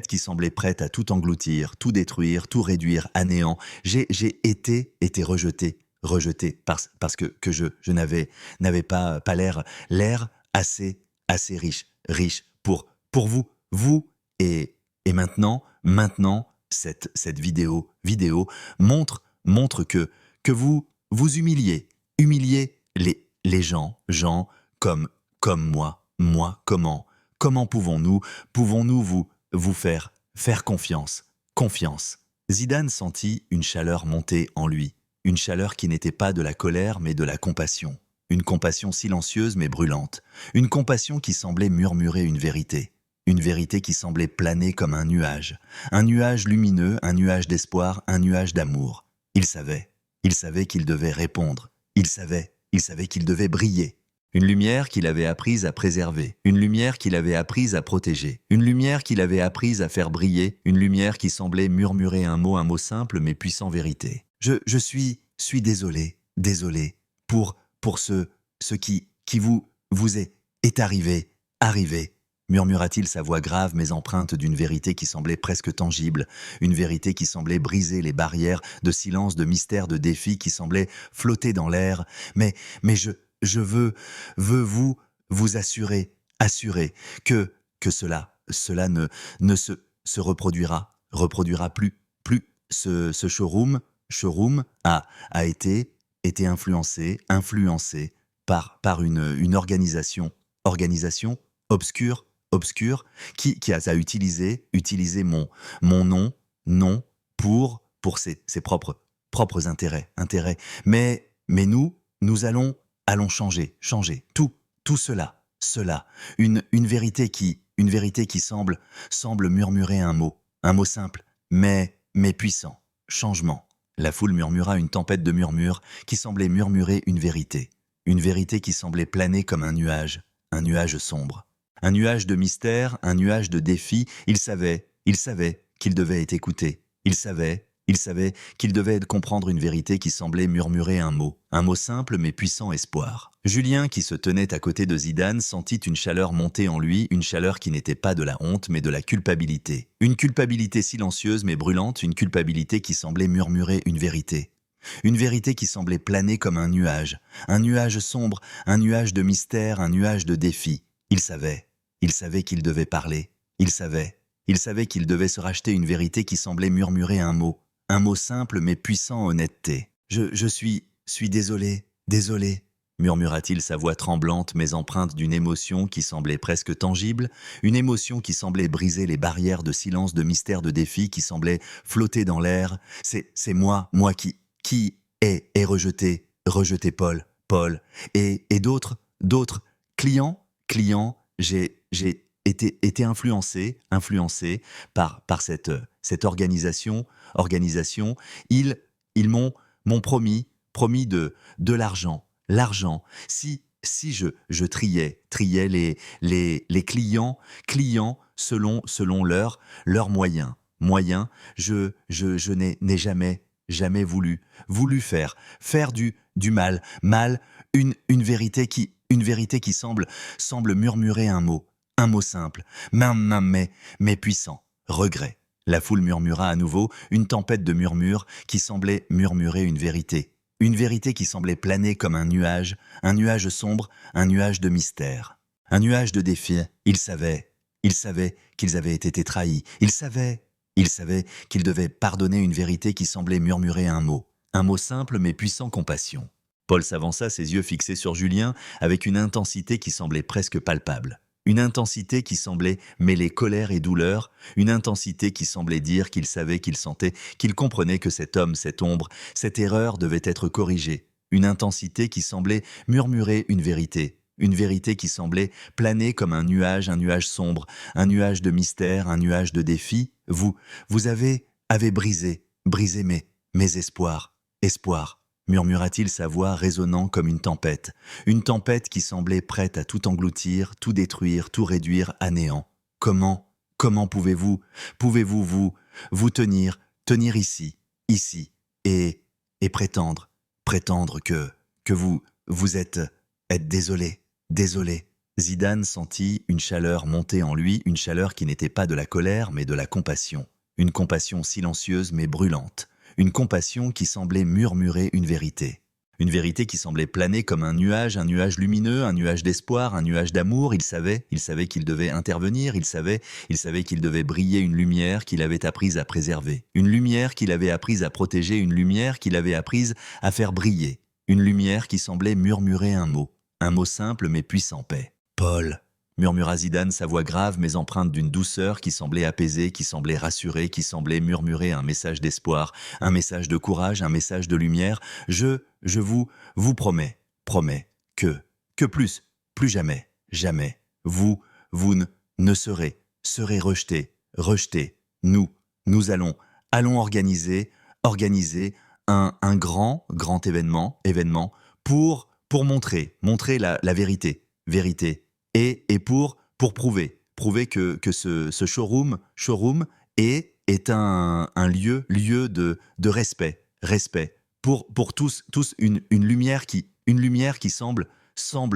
[SPEAKER 1] qui semblait prête à tout engloutir, tout détruire, tout réduire à néant. J'ai été rejeté parce que je n'avais pas l'air assez riche pour vous, et maintenant cette vidéo montre que vous humiliez les gens comme moi. Comment pouvons-nous vous faire confiance? Zidane sentit une chaleur monter en lui, une chaleur qui n'était pas de la colère mais de la compassion, une compassion silencieuse mais brûlante, une compassion qui semblait murmurer une vérité une vérité qui semblait planer comme un nuage lumineux, un nuage d'espoir, un nuage d'amour. Il savait qu'il devait répondre, il savait qu'il devait briller. Une lumière qu'il avait apprise à préserver, une lumière qu'il avait apprise à protéger, une lumière qu'il avait apprise à faire briller, une lumière qui semblait murmurer un mot simple mais puissant vérité. Je suis désolé, désolé, pour ce qui vous est arrivé, murmura-t-il sa voix grave mais empreinte d'une vérité qui semblait presque tangible, une vérité qui semblait briser les barrières de silence, de mystère, de défi qui semblaient flotter dans l'air. Mais je veux vous assurer que cela ne se reproduira plus. Ce showroom a été influencé par une organisation obscure qui a utilisé mon nom pour ses propres intérêts. Mais nous allons changer tout cela. Une vérité qui semble murmurer un mot simple, mais puissant. Changement. La foule murmura une tempête de murmures qui semblait murmurer une vérité qui semblait planer comme un nuage sombre. Un nuage de mystère, un nuage de défi. Il savait qu'il devait être écouté. Il savait qu'il devait comprendre une vérité qui semblait murmurer un mot simple mais puissant espoir. Julien, qui se tenait à côté de Zidane, sentit une chaleur monter en lui, une chaleur qui n'était pas de la honte mais de la culpabilité. Une culpabilité silencieuse mais brûlante, une culpabilité qui semblait murmurer une vérité. Une vérité qui semblait planer comme un nuage sombre, un nuage de mystère, un nuage de défi. Il savait qu'il devait parler. Il savait qu'il devait se racheter une vérité qui semblait murmurer un mot simple mais puissant honnêteté. Je suis désolé, murmura-t-il sa voix tremblante mais empreinte d'une émotion qui semblait presque tangible, une émotion qui semblait briser les barrières de silence, de mystère, de défi, qui semblait flotter dans l'air. C'est moi qui ai rejeté Paul et d'autres clients, j'ai été influencé par cette organisation. Ils m'ont promis de l'argent. Si je triais les clients selon leurs moyens, je n'ai jamais voulu faire du mal, une vérité qui semble murmurer un mot simple, mais puissant, regret. La foule murmura à nouveau, une tempête de murmures qui semblait murmurer une vérité qui semblait planer comme un nuage sombre, un nuage de mystère, un nuage de défi. Il savait qu'ils avaient été trahis, il savait qu'il devait pardonner une vérité qui semblait murmurer un mot simple mais puissant, compassion. Paul s'avança, ses yeux fixés sur Julien, avec une intensité qui semblait presque palpable. Une intensité qui semblait mêler colère et douleur, une intensité qui semblait dire qu'il savait, qu'il sentait, qu'il comprenait que cet homme, cette ombre, cette erreur devait être corrigée. Une intensité qui semblait murmurer une vérité qui semblait planer comme un nuage sombre, un nuage de mystère, un nuage de défi. Vous avez brisé mes espoirs, murmura-t-il, sa voix résonnant comme une tempête qui semblait prête à tout engloutir, tout détruire, tout réduire à néant. Comment pouvez-vous vous tenir ici et prétendre que vous êtes désolé. Zidane sentit une chaleur monter en lui, une chaleur qui n'était pas de la colère mais de la compassion, une compassion silencieuse mais brûlante. Une compassion qui semblait murmurer une vérité qui semblait planer comme un nuage lumineux, un nuage d'espoir, un nuage d'amour. Il savait qu'il devait intervenir, il savait qu'il devait briller une lumière qu'il avait apprise à préserver, une lumière qu'il avait apprise à protéger, une lumière qu'il avait apprise à faire briller, une lumière qui semblait murmurer un mot simple mais puissant, paix. Paul, murmura Zidane, sa voix grave mais empreinte d'une douceur qui semblait apaiser, qui semblait rassurer, qui semblait murmurer un message d'espoir, un message de courage, un message de lumière. Je vous promets que plus jamais, vous ne serait rejeté, rejeté. Nous allons organiser un grand événement pour montrer la vérité, et pour prouver que ce showroom est un lieu de respect pour tous, une lumière qui semble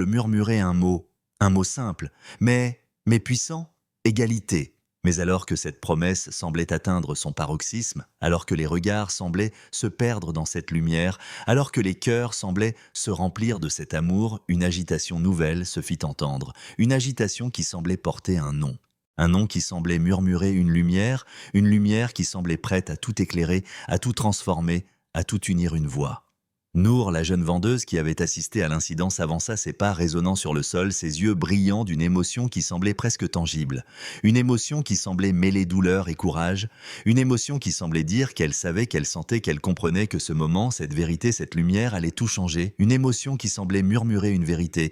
[SPEAKER 1] murmurer un mot simple, mais puissant, égalité. Mais alors que cette promesse semblait atteindre son paroxysme, alors que les regards semblaient se perdre dans cette lumière, alors que les cœurs semblaient se remplir de cet amour, une agitation nouvelle se fit entendre, une agitation qui semblait porter un nom qui semblait murmurer une lumière qui semblait prête à tout éclairer, à tout transformer, à tout unir une voix. Nour, la jeune vendeuse qui avait assisté à l'incident, s'avança, ses pas résonnant sur le sol, ses yeux brillants d'une émotion qui semblait presque tangible. Une émotion qui semblait mêler douleur et courage. Une émotion qui semblait dire qu'elle savait, qu'elle sentait, qu'elle comprenait que ce moment, cette vérité, cette lumière allait tout changer. Une émotion qui semblait murmurer une vérité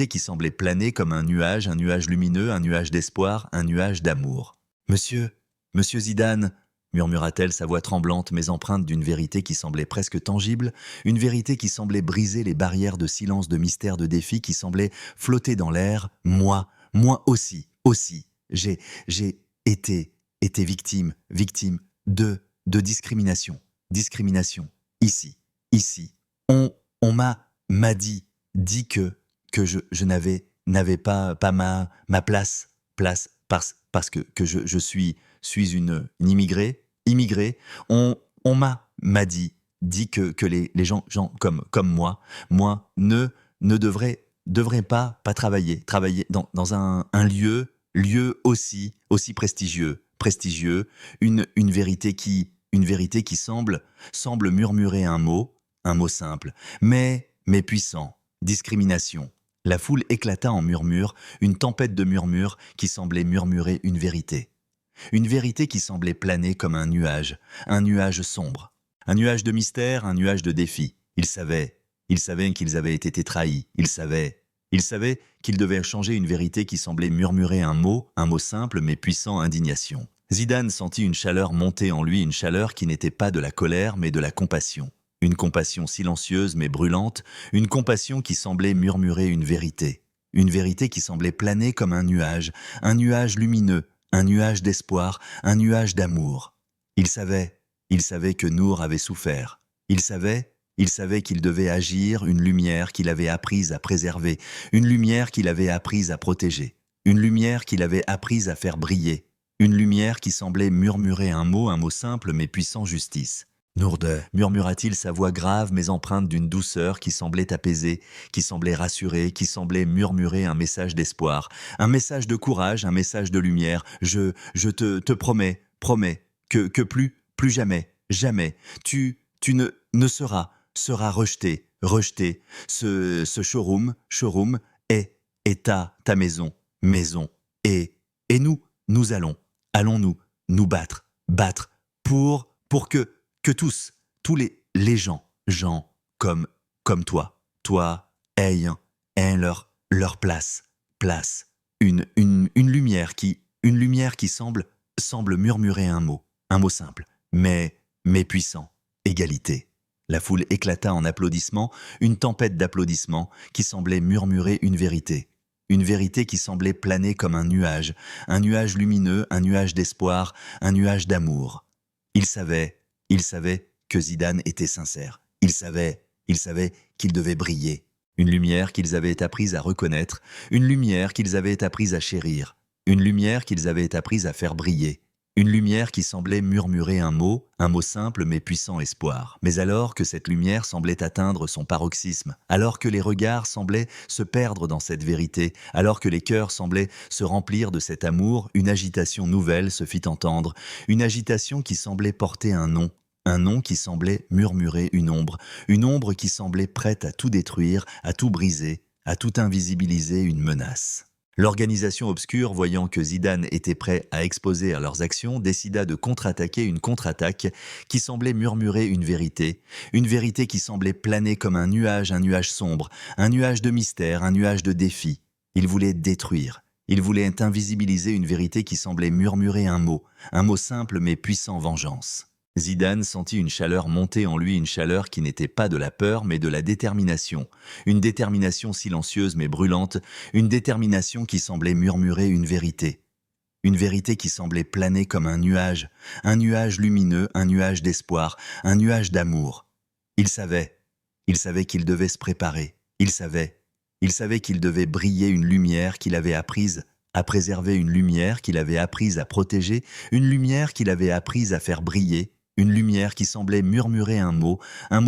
[SPEAKER 1] qui semblait planer comme un nuage lumineux, un nuage d'espoir, un nuage d'amour. « Monsieur Zidane !» murmura-t-elle, sa voix tremblante mais empreinte d'une vérité qui semblait presque tangible, une vérité qui semblait briser les barrières de silence, de mystère, de défi, qui semblait flotter dans l'air. Moi aussi, j'ai été victime de discrimination, ici. On m'a dit que je n'avais pas ma place parce que je suis une immigrée. On m'a dit que les gens comme moi ne devraient pas travailler dans un lieu aussi prestigieux, une vérité qui semble murmurer un mot simple, mais puissant, discrimination. La foule éclata en murmures, une tempête de murmures qui semblait murmurer une vérité. Une vérité qui semblait planer comme un nuage sombre. Un nuage de mystère, un nuage de défi. Ils savaient qu'ils avaient été trahis. Ils savaient qu'ils devaient changer une vérité qui semblait murmurer un mot simple mais puissant, indignation. Zidane sentit une chaleur monter en lui, une chaleur qui n'était pas de la colère mais de la compassion. Une compassion silencieuse mais brûlante, une compassion qui semblait murmurer une vérité qui semblait planer comme un nuage lumineux, un nuage d'espoir, un nuage d'amour. Il savait que Nour avait souffert. Il savait qu'il devait agir, une lumière qu'il avait apprise à préserver, une lumière qu'il avait apprise à protéger, une lumière qu'il avait apprise à faire briller, une lumière qui semblait murmurer un mot simple mais puissant, justice. « Nourde » murmura-t-il, sa voix grave mais empreinte d'une douceur qui semblait apaiser, qui semblait rassurer, qui semblait murmurer un message d'espoir, un message de courage, un message de lumière. Je te promets que plus jamais, tu ne seras rejeté. Ce showroom est ta maison, et nous allons nous battre pour que tous les gens comme toi aient leur place. Une lumière qui semble murmurer un mot simple, mais puissant, égalité. La foule éclata en applaudissements, une tempête d'applaudissements qui semblait murmurer une vérité qui semblait planer comme un nuage lumineux, un nuage d'espoir, un nuage d'amour. Il savait que Zidane était sincère. Il savait qu'il devait briller. Une lumière qu'ils avaient apprise à reconnaître, une lumière qu'ils avaient apprise à chérir, une lumière qu'ils avaient apprise à faire briller. Une lumière qui semblait murmurer un mot simple mais puissant, espoir. Mais alors que cette lumière semblait atteindre son paroxysme, alors que les regards semblaient se perdre dans cette vérité, alors que les cœurs semblaient se remplir de cet amour, une agitation nouvelle se fit entendre, une agitation qui semblait porter un nom qui semblait murmurer une ombre qui semblait prête à tout détruire, à tout briser, à tout invisibiliser, une menace. L'organisation obscure, voyant que Zidane était prêt à exposer leurs actions, décida de contre-attaquer, une contre-attaque qui semblait murmurer une vérité qui semblait planer comme un nuage sombre, un nuage de mystère, un nuage de défi. Il voulait détruire Il voulait invisibiliser une vérité qui semblait murmurer un mot simple mais puissant: vengeance. Zidane sentit une chaleur monter en lui, une chaleur qui n'était pas de la peur mais de la détermination. Une détermination silencieuse mais brûlante, une détermination qui semblait murmurer une vérité. Une vérité qui semblait planer comme un nuage lumineux, un nuage d'espoir, un nuage d'amour. Il savait qu'il devait se préparer, il savait qu'il devait briller, une lumière qu'il avait apprise à préserver, une lumière qu'il avait apprise à protéger, une lumière qu'il avait apprise à faire briller, une lumière qui semblait murmurer un mot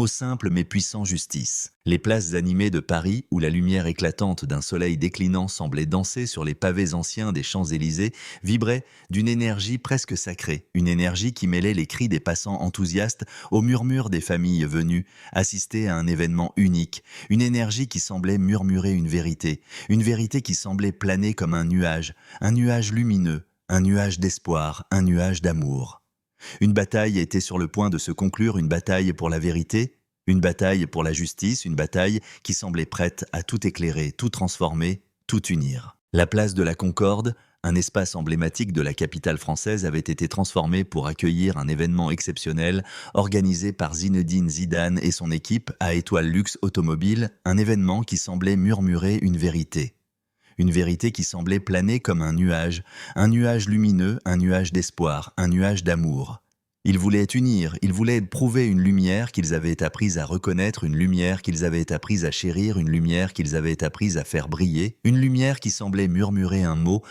[SPEAKER 1] simple mais puissant: justice. Les places animées de Paris, où la lumière éclatante d'un soleil déclinant semblait danser sur les pavés anciens des Champs-Élysées, vibraient d'une énergie presque sacrée, une énergie qui mêlait les cris des passants enthousiastes aux murmures des familles venues assister à un événement unique, une énergie qui semblait murmurer une vérité qui semblait planer comme un nuage lumineux, un nuage d'espoir, un nuage d'amour. Une bataille était sur le point de se conclure, une bataille pour la vérité, une bataille pour la justice, une bataille qui semblait prête à tout éclairer, tout transformer, tout unir. La place de la Concorde, un espace emblématique de la capitale française, avait été transformée pour accueillir un événement exceptionnel organisé par Zinedine Zidane et son équipe à Étoile Luxe Automobile, un événement qui semblait murmurer une vérité. Une vérité qui semblait planer comme un nuage lumineux, un nuage d'espoir, un nuage d'amour. Ils voulaient unir, ils voulaient prouver une lumière qu'ils avaient apprise à reconnaître, une lumière qu'ils avaient apprise à chérir, une lumière qu'ils avaient apprise à faire briller, une lumière qui semblait murmurer un mot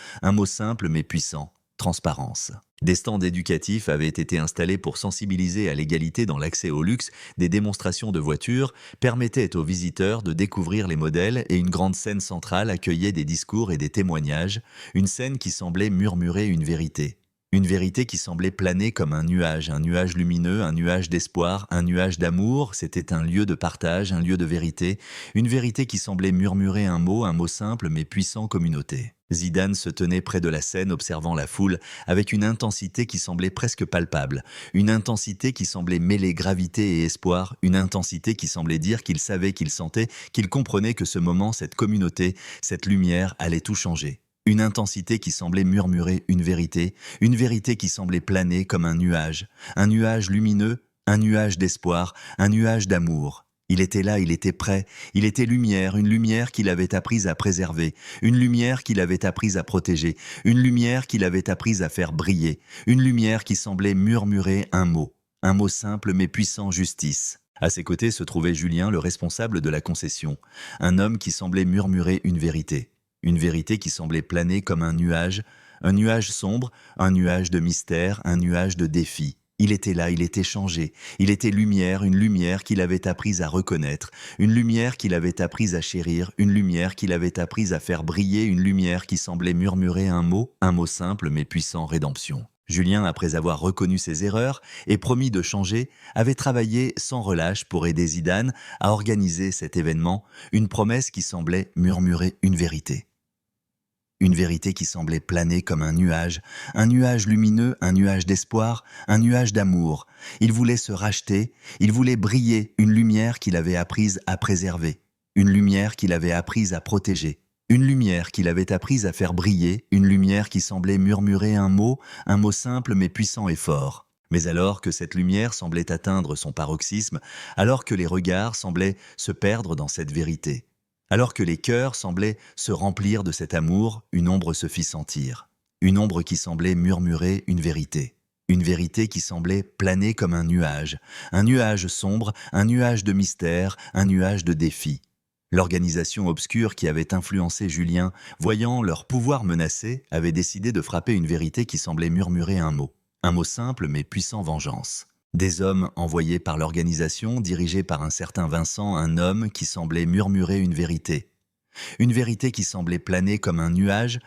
[SPEAKER 1] simple mais puissant: transparence. Des stands éducatifs avaient été installés pour sensibiliser à l'égalité dans l'accès au luxe, des démonstrations de voitures permettaient aux visiteurs de découvrir les modèles et une grande scène centrale accueillait des discours et des témoignages, une scène qui semblait murmurer une vérité qui semblait planer comme un nuage lumineux, un nuage d'espoir, un nuage d'amour. C'était un lieu de partage, un lieu de vérité, une vérité qui semblait murmurer un mot simple mais puissant: communauté. Zidane se tenait près de la scène observant la foule avec une intensité qui semblait presque palpable, une intensité qui semblait mêler gravité et espoir, une intensité qui semblait dire qu'il savait, qu'il sentait, qu'il comprenait que ce moment, cette communauté, cette lumière allait tout changer. Une intensité qui semblait murmurer une vérité qui semblait planer comme un nuage lumineux, un nuage d'espoir, un nuage d'amour. Il était là, il était prêt, il était lumière, une lumière qu'il avait apprise à préserver, une lumière qu'il avait apprise à protéger, une lumière qu'il avait apprise à faire briller, une lumière qui semblait murmurer un mot simple mais puissant: justice. À ses côtés se trouvait Julien, le responsable de la concession, un homme qui semblait murmurer une vérité qui semblait planer comme un nuage sombre, un nuage de mystère, un nuage de défi. Il était là, il était changé, il était lumière, une lumière qu'il avait apprise à reconnaître, une lumière qu'il avait apprise à chérir, une lumière qu'il avait apprise à faire briller, une lumière qui semblait murmurer un mot simple mais puissant: rédemption. Julien, après avoir reconnu ses erreurs et promis de changer, avait travaillé sans relâche pour aider Zidane à organiser cet événement, une promesse qui semblait murmurer une vérité qui semblait planer comme un nuage lumineux, un nuage d'espoir, un nuage d'amour. Il voulait se racheter, il voulait briller, une lumière qu'il avait apprise à préserver, une lumière qu'il avait apprise à protéger, une lumière qu'il avait apprise à faire briller, une lumière qui semblait murmurer un mot simple mais puissant et fort. Mais alors que cette lumière semblait atteindre son paroxysme, alors que les regards semblaient se perdre dans cette vérité, alors que les cœurs semblaient se remplir de cet amour, une ombre se fit sentir. Une ombre qui semblait murmurer une vérité qui semblait planer comme un nuage sombre, un nuage de mystère, un nuage de défi. L'organisation obscure qui avait influencé Julien, voyant leur pouvoir menacé, avait décidé de frapper une vérité qui semblait murmurer un mot simple mais puissant: vengeance. Des hommes envoyés par l'organisation, dirigés par un certain Vincent, un homme qui semblait murmurer une vérité qui semblait planer comme un nuage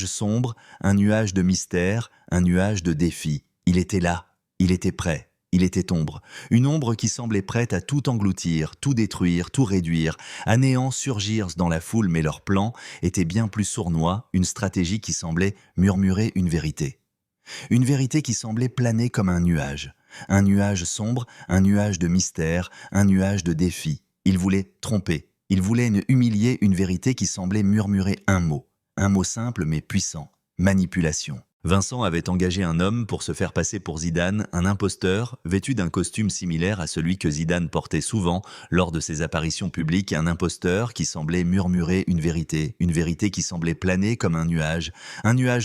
[SPEAKER 1] sombre, un nuage de mystère, un nuage de défi. Il était là, il était prêt, il était ombre, une ombre qui semblait prête à tout engloutir, tout détruire, tout réduire, à néant surgir dans la foule, mais leur plan était bien plus sournois, une stratégie qui semblait murmurer une vérité qui semblait planer comme un nuage sombre, un nuage de mystère, un nuage de défi. Il voulait tromper, il voulait humilier, une vérité qui semblait murmurer un mot un mot simple mais puissant, manipulation. Vincent avait engagé un homme pour se faire passer pour Zidane, un imposteur, vêtu d'un costume similaire à celui que Zidane portait souvent lors de ses apparitions publiques, un imposteur qui semblait murmurer une vérité qui semblait planer comme un nuage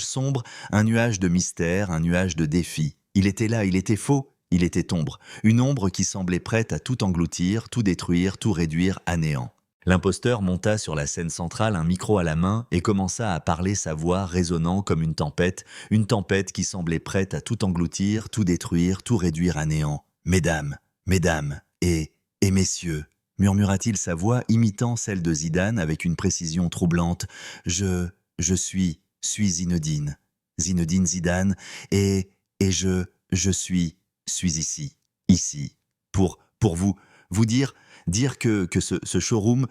[SPEAKER 1] sombre, un nuage de mystère, un nuage de défi. Il était là, il était faux, il était ombre, une ombre qui semblait prête à tout engloutir, tout détruire, tout réduire à néant. L'imposteur monta sur la scène centrale, un micro à la main, et commença à parler, sa voix résonnant comme une tempête qui semblait prête à tout engloutir, tout détruire, tout réduire à néant. « Mesdames, mesdames, et messieurs », murmura-t-il, sa voix imitant celle de Zidane avec une précision troublante. « Je suis Zinedine Zidane, et je suis ici, pour vous dire que ce showroom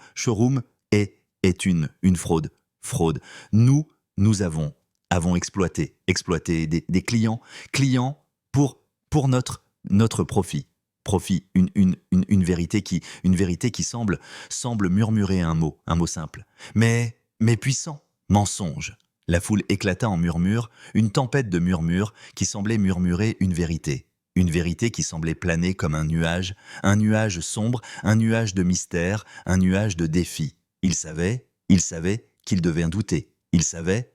[SPEAKER 1] est une fraude. Nous avons exploité des clients pour notre profit, une vérité qui semble murmurer un mot simple, mais puissant, mensonge. La foule éclata en murmures, une tempête de murmures qui semblait murmurer une vérité qui semblait planer comme un nuage sombre, un nuage de mystère, un nuage de défi. Il savait qu'il devait en douter. Il savait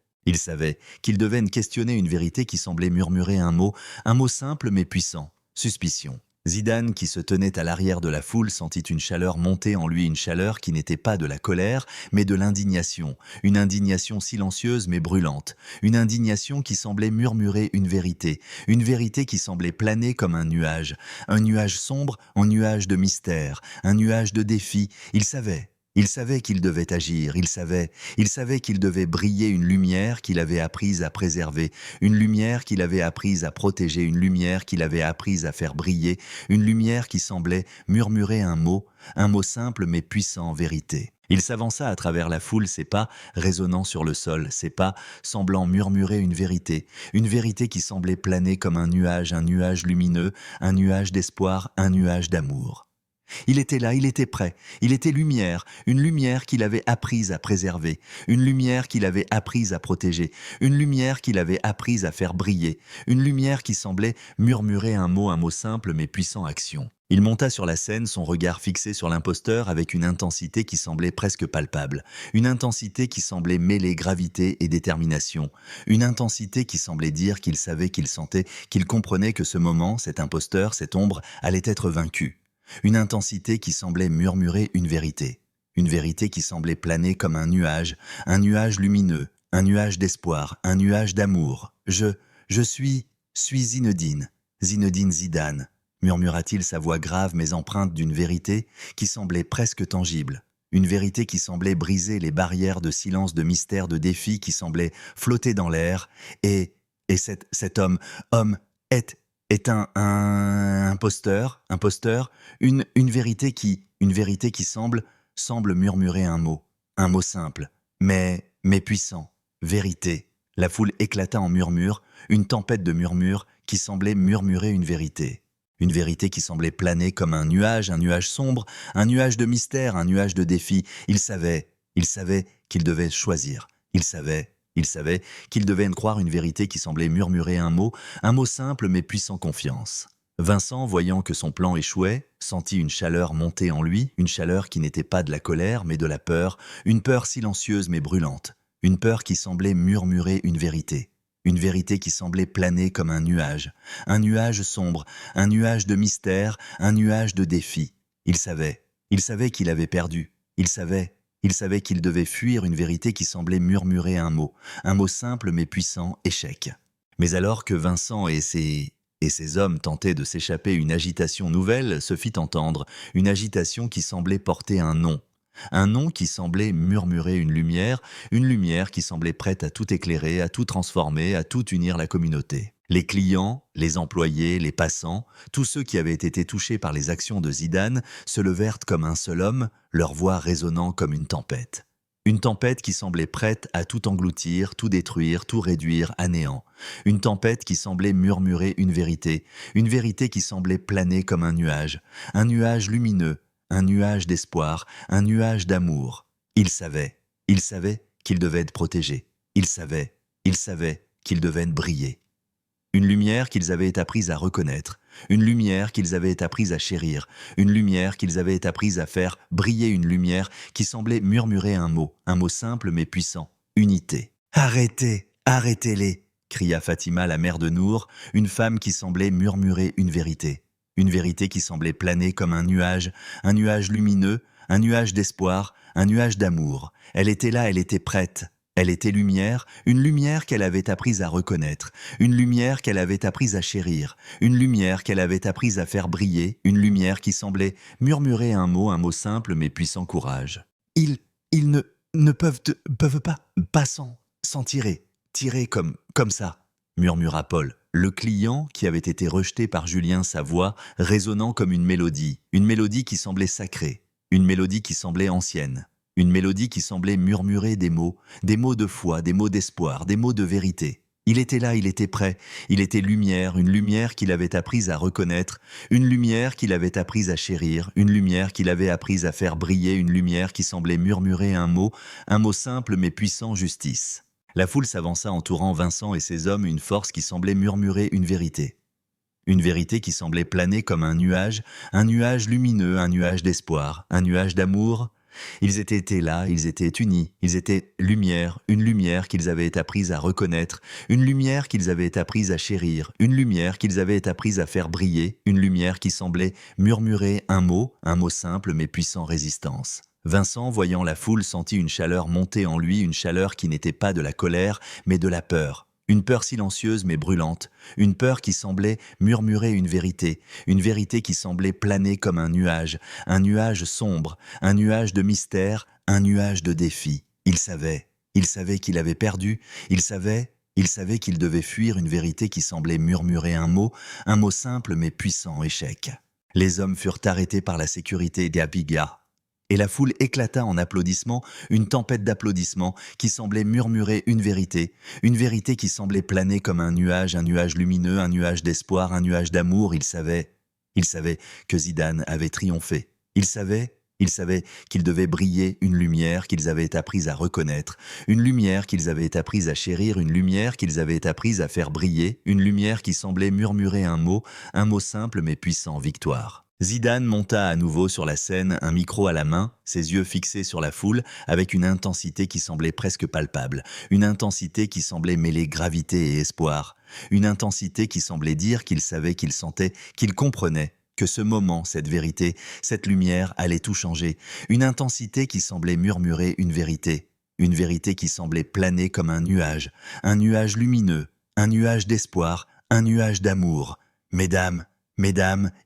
[SPEAKER 1] qu'il devait questionner une vérité qui semblait murmurer un mot simple mais puissant, suspicion. Zidane, qui se tenait à l'arrière de la foule, sentit une chaleur monter en lui, une chaleur qui n'était pas de la colère, mais de l'indignation, une indignation silencieuse mais brûlante, une indignation qui semblait murmurer une vérité qui semblait planer comme un nuage sombre, un nuage de mystère, un nuage de défi. Il savait qu'il devait agir, il savait qu'il devait briller, une lumière qu'il avait apprise à préserver, une lumière qu'il avait apprise à protéger, une lumière qu'il avait apprise à faire briller, une lumière qui semblait murmurer un mot simple mais puissant, vérité. Il s'avança à travers la foule, ses pas résonnant sur le sol, ses pas semblant murmurer une vérité qui semblait planer comme un nuage lumineux, un nuage d'espoir, un nuage d'amour. Il était là, il était prêt, il était lumière, une lumière qu'il avait apprise à préserver, une lumière qu'il avait apprise à protéger, une lumière qu'il avait apprise à faire briller, une lumière qui semblait murmurer un mot simple mais puissant action. Il monta sur la scène, son regard fixé sur l'imposteur avec une intensité qui semblait presque palpable, une intensité qui semblait mêler gravité et détermination, une intensité qui semblait dire qu'il savait, qu'il sentait, qu'il comprenait que ce moment, cet imposteur, cette ombre, allait être vaincu. Une intensité qui semblait murmurer une vérité qui semblait planer comme un nuage lumineux, un nuage d'espoir, un nuage d'amour. Je suis Zinedine Zidane, murmura-t-il, sa voix grave mais empreinte d'une vérité qui semblait presque tangible. Une vérité qui semblait briser les barrières de silence, de mystère, de défi, qui semblait flotter dans l'air. Et cet homme est un imposteur, une vérité qui semble murmurer un mot simple, mais puissant, vérité. La foule éclata en murmures, une tempête de murmures qui semblait murmurer une vérité qui semblait planer comme un nuage sombre, un nuage de mystère, un nuage de défi. Il savait qu'il devait choisir, il savait qu'il devait croire une vérité qui semblait murmurer un mot simple mais puissant, confiance. Vincent, voyant que son plan échouait, sentit une chaleur monter en lui, une chaleur qui n'était pas de la colère mais de la peur, une peur silencieuse mais brûlante, une peur qui semblait murmurer une vérité qui semblait planer comme un nuage sombre, un nuage de mystère, un nuage de défi. Il savait qu'il avait perdu, il savait qu'il devait fuir une vérité qui semblait murmurer un mot simple mais puissant, échec. Mais alors que Vincent et ses hommes tentaient de s'échapper, une agitation nouvelle se fit entendre, une agitation qui semblait porter un nom qui semblait murmurer une lumière qui semblait prête à tout éclairer, à tout transformer, à tout unir la communauté. Les clients, les employés, les passants, tous ceux qui avaient été touchés par les actions de Zidane se levèrent comme un seul homme, leur voix résonnant comme une tempête. Une tempête qui semblait prête à tout engloutir, tout détruire, tout réduire à néant. Une tempête qui semblait murmurer une vérité qui semblait planer comme un nuage lumineux, un nuage d'espoir, un nuage d'amour. Il savait qu'il devait être protégé. ils savaient qu'ils devaient briller. Une lumière qu'ils avaient apprise à reconnaître, une lumière qu'ils avaient apprise à chérir, une lumière qu'ils avaient apprise à faire briller, une lumière qui semblait murmurer un mot simple mais puissant, unité. « Arrêtez, arrêtez-les !» cria Fatima, la mère de Nour, une femme qui semblait murmurer une vérité qui semblait planer comme un nuage lumineux, un nuage d'espoir, un nuage d'amour. Elle était là, elle était prête. Elle était lumière, une lumière qu'elle avait apprise à reconnaître, une lumière qu'elle avait apprise à chérir, une lumière qu'elle avait apprise à faire briller, une lumière qui semblait murmurer un mot simple mais puissant courage. Ils ne peuvent pas s'en tirer comme ça, murmura Paul, le client qui avait été rejeté par Julien, sa voix résonnant comme une mélodie qui semblait sacrée, une mélodie qui semblait ancienne. Une mélodie qui semblait murmurer des mots de foi, des mots d'espoir, des mots de vérité. Il était là, il était prêt, il était lumière, une lumière qu'il avait apprise à reconnaître, une lumière qu'il avait apprise à chérir, une lumière qu'il avait apprise à faire briller, une lumière qui semblait murmurer un mot simple mais puissant, justice. La foule s'avança entourant Vincent et ses hommes, une force qui semblait murmurer une vérité. Une vérité qui semblait planer comme un nuage lumineux, un nuage d'espoir, un nuage d'amour. Ils étaient là, ils étaient unis, ils étaient lumière, une lumière qu'ils avaient apprise à reconnaître, une lumière qu'ils avaient apprise à chérir, une lumière qu'ils avaient apprise à faire briller, une lumière qui semblait murmurer un mot simple mais puissant, résistance. Vincent, voyant la foule, sentit une chaleur monter en lui, une chaleur qui n'était pas de la colère, mais de la peur. Une peur silencieuse mais brûlante, une peur qui semblait murmurer une vérité qui semblait planer comme un nuage sombre, un nuage de mystère, un nuage de défi. Il savait qu'il avait perdu, il savait qu'il devait fuir une vérité qui semblait murmurer un mot simple mais puissant, échec. Les hommes furent arrêtés par la sécurité d'Abiga. Et la foule éclata en applaudissements, une tempête d'applaudissements qui semblait murmurer une vérité qui semblait planer comme un nuage lumineux, un nuage d'espoir, un nuage d'amour. Il savait que Zidane avait triomphé. Il savait qu'ils devaient briller, une lumière qu'ils avaient apprise à reconnaître, une lumière qu'ils avaient apprise à chérir, une lumière qu'ils avaient apprise à faire briller, une lumière qui semblait murmurer un mot simple mais puissant, victoire. Zidane monta à nouveau sur la scène, un micro à la main, ses yeux fixés sur la foule, avec une intensité qui semblait presque palpable, une intensité qui semblait mêler gravité et espoir, une intensité qui semblait dire qu'il savait, qu'il sentait, qu'il comprenait, que ce moment, cette vérité, cette lumière allait tout changer, une intensité qui semblait murmurer une vérité qui semblait planer comme un nuage lumineux, un nuage d'espoir, un nuage d'amour. Mesdames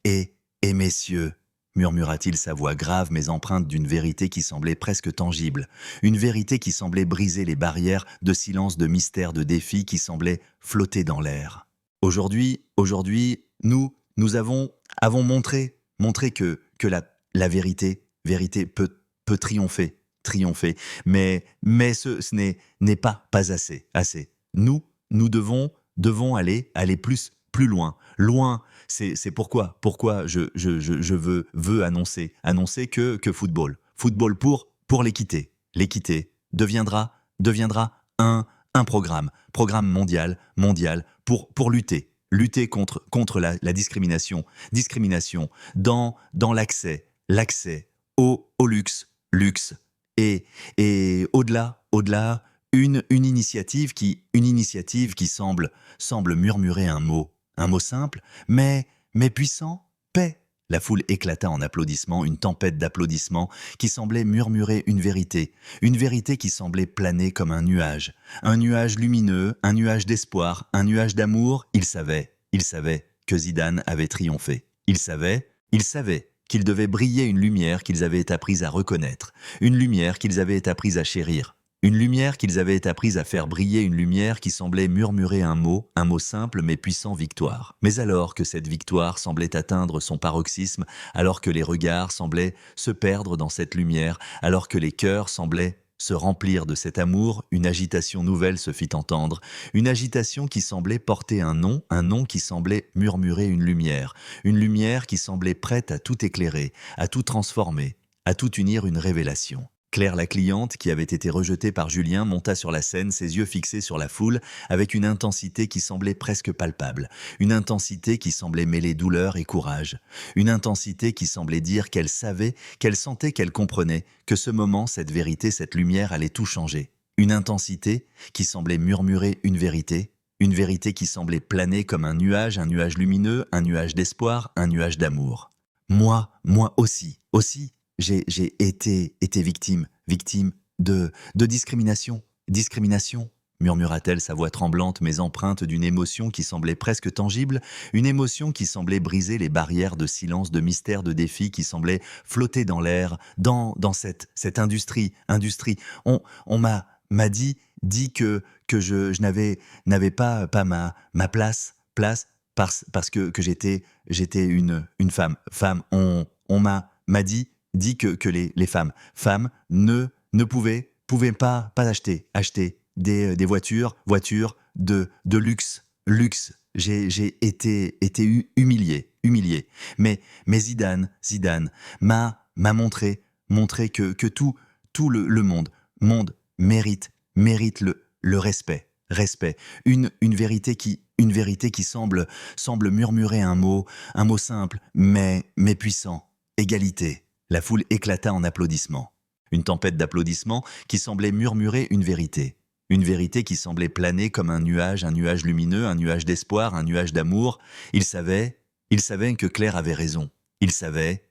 [SPEAKER 1] et messieurs, murmura-t-il, sa voix grave mais empreinte d'une vérité qui semblait presque tangible, une vérité qui semblait briser les barrières de silence, de mystère, de défi qui semblaient flotter dans l'air. Aujourd'hui, nous avons montré que la vérité peut triompher, mais ce n'est pas assez. Nous devons aller plus loin. C'est pourquoi je veux annoncer que football pour l'équité. L'équité deviendra un programme mondial pour lutter contre la discrimination dans l'accès au luxe et au-delà, une initiative qui semble murmurer un mot simple, mais puissant, paix. La foule éclata en applaudissements, une tempête d'applaudissements qui semblait murmurer une vérité qui semblait planer comme un nuage lumineux, un nuage d'espoir, un nuage d'amour. Il savait que Zidane avait triomphé. Il savait qu'ils devaient briller, une lumière qu'ils avaient apprise à reconnaître, une lumière qu'ils avaient apprise à chérir. Une lumière qu'ils avaient apprise à faire briller, une lumière qui semblait murmurer un mot simple mais puissant, victoire. Mais alors que cette victoire semblait atteindre son paroxysme, alors que les regards semblaient se perdre dans cette lumière, alors que les cœurs semblaient se remplir de cet amour, une agitation nouvelle se fit entendre, une agitation qui semblait porter un nom qui semblait murmurer une lumière qui semblait prête à tout éclairer, à tout transformer, à tout unir, une révélation. Claire, la cliente, qui avait été rejetée par Julien, monta sur la scène, ses yeux fixés sur la foule, avec une intensité qui semblait presque palpable, une intensité qui semblait mêler douleur et courage, une intensité qui semblait dire qu'elle savait, qu'elle sentait, qu'elle comprenait, que ce moment, cette vérité, cette lumière allait tout changer. Une intensité qui semblait murmurer une vérité qui semblait planer comme un nuage lumineux, un nuage d'espoir, un nuage d'amour. Moi aussi, j'ai été victime de discrimination, murmura-t-elle, sa voix tremblante mais empreinte d'une émotion qui semblait presque tangible, une émotion qui semblait briser les barrières de silence, de mystère, de défi, qui semblait flotter dans l'air, dans cette industrie. On m'a dit que je n'avais pas ma place parce que j'étais une femme. On m'a dit que les femmes ne pouvaient pas acheter des voitures de luxe. J'ai été humilié. Mais Zidane m'a montré que tout le monde mérite le respect. Une vérité qui semble murmurer un mot simple, mais puissant. Égalité. La foule éclata en applaudissements. Une tempête d'applaudissements qui semblait murmurer une vérité. Une vérité qui semblait planer comme un nuage lumineux, un nuage d'espoir, un nuage d'amour. Il savait que Claire avait raison. Il savait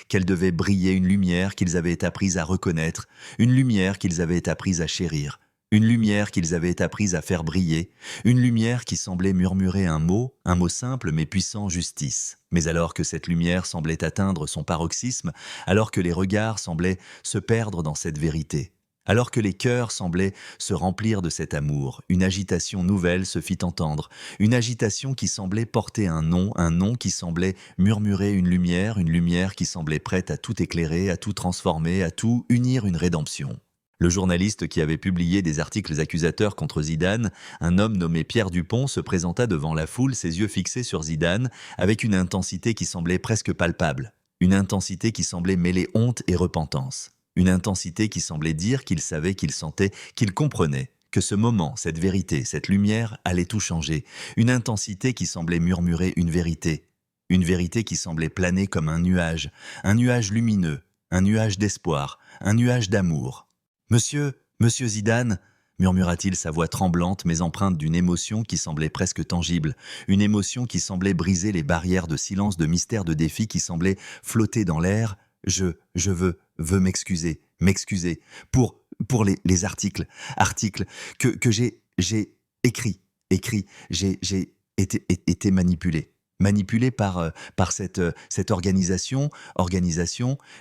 [SPEAKER 1] qu'elle devait briller, une lumière qu'ils avaient apprise à reconnaître, une lumière qu'ils avaient apprise à chérir, une lumière qu'ils avaient apprise à faire briller, une lumière qui semblait murmurer un mot simple mais puissant, justice. Mais alors que cette lumière semblait atteindre son paroxysme, alors que les regards semblaient se perdre dans cette vérité, alors que les cœurs semblaient se remplir de cet amour, une agitation nouvelle se fit entendre, une agitation qui semblait porter un nom qui semblait murmurer une lumière qui semblait prête à tout éclairer, à tout transformer, à tout unir, une rédemption. Le journaliste qui avait publié des articles accusateurs contre Zidane, un homme nommé Pierre Dupont, se présenta devant la foule, ses yeux fixés sur Zidane, avec une intensité qui semblait presque palpable, une intensité qui semblait mêler honte et repentance, une intensité qui semblait dire qu'il savait, qu'il sentait, qu'il comprenait, que ce moment, cette vérité, cette lumière allait tout changer, une intensité qui semblait murmurer une vérité qui semblait planer comme un nuage lumineux, un nuage d'espoir, un nuage d'amour. « Monsieur Zidane » murmura-t-il, sa voix tremblante mais empreinte d'une émotion qui semblait presque tangible, une émotion qui semblait briser les barrières de silence, de mystère, de défi, qui semblait flotter dans l'air. « Je veux m'excuser pour les articles que j'ai écrits. J'ai été manipulé par cette organisation.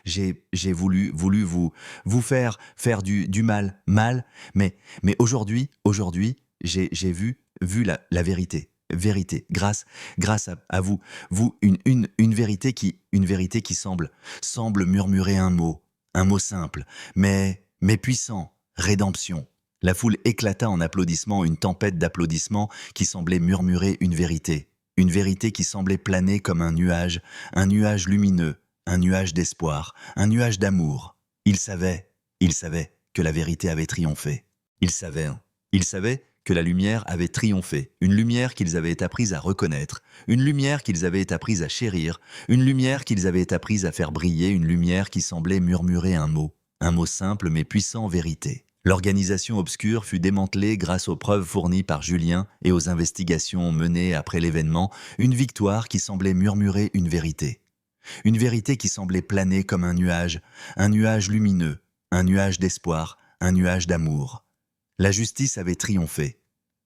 [SPEAKER 1] J'ai voulu vous faire du mal, mais aujourd'hui, j'ai vu la vérité, grâce à vous, une vérité qui semble murmurer un mot simple, mais puissant, rédemption. La foule éclata en applaudissements, une tempête d'applaudissements qui semblait murmurer une vérité qui semblait planer comme un nuage lumineux, un nuage d'espoir, un nuage d'amour. Il savait que la vérité avait triomphé. Il savait que la lumière avait triomphé, une lumière qu'ils avaient apprise à reconnaître, une lumière qu'ils avaient apprise à chérir, une lumière qu'ils avaient apprise à faire briller, une lumière qui semblait murmurer un mot simple mais puissant, vérité. L'organisation obscure fut démantelée grâce aux preuves fournies par Julien et aux investigations menées après l'événement, une victoire qui semblait murmurer une vérité qui semblait planer comme un nuage lumineux, un nuage d'espoir, un nuage d'amour. La justice avait triomphé.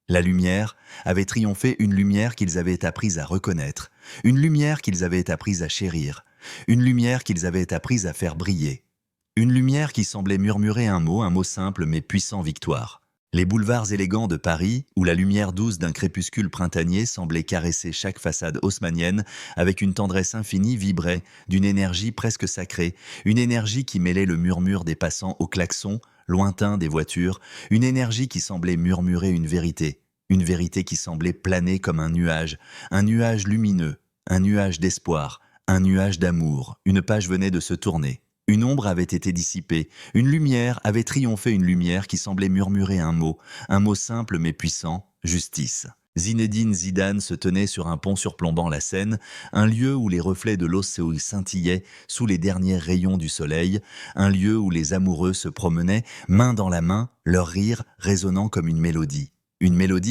[SPEAKER 1] La lumière avait triomphé, une lumière qu'ils avaient apprise à reconnaître, une lumière qu'ils avaient apprise à chérir, une lumière qu'ils avaient apprise à faire briller. Une lumière qui semblait murmurer un mot simple mais puissant, victoire. Les boulevards élégants de Paris, où la lumière douce d'un crépuscule printanier semblait caresser chaque façade haussmannienne avec une tendresse infinie, vibraient d'une énergie presque sacrée, une énergie qui mêlait le murmure des passants au klaxon, lointain des voitures, une énergie qui semblait murmurer une vérité qui semblait planer comme un nuage lumineux, un nuage d'espoir, un nuage d'amour. Une page venait de se tourner. Une ombre avait été dissipée, une lumière avait triomphé, une lumière qui semblait murmurer un mot simple mais puissant, justice. Zinedine Zidane se tenait sur un pont surplombant la Seine, un lieu où les reflets de l'eau scintillaient sous les derniers rayons du soleil, un lieu où les amoureux se promenaient, main dans la main, leur rire résonnant comme une mélodie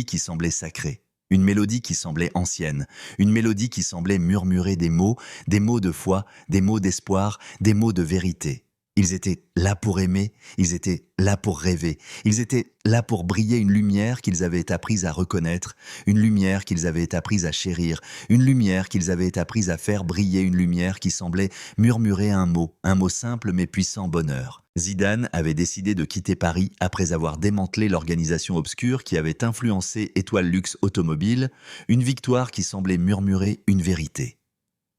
[SPEAKER 1] qui semblait sacrée. Une mélodie qui semblait ancienne, une mélodie qui semblait murmurer des mots de foi, des mots d'espoir, des mots de vérité. Ils étaient là pour aimer, ils étaient là pour rêver, ils étaient là pour briller, une lumière qu'ils avaient appris à reconnaître, une lumière qu'ils avaient appris à chérir, une lumière qu'ils avaient appris à faire briller, une lumière qui semblait murmurer un mot simple mais puissant, bonheur. Zidane avait décidé de quitter Paris après avoir démantelé l'organisation obscure qui avait influencé Étoile Luxe Automobile, une victoire qui semblait murmurer une vérité.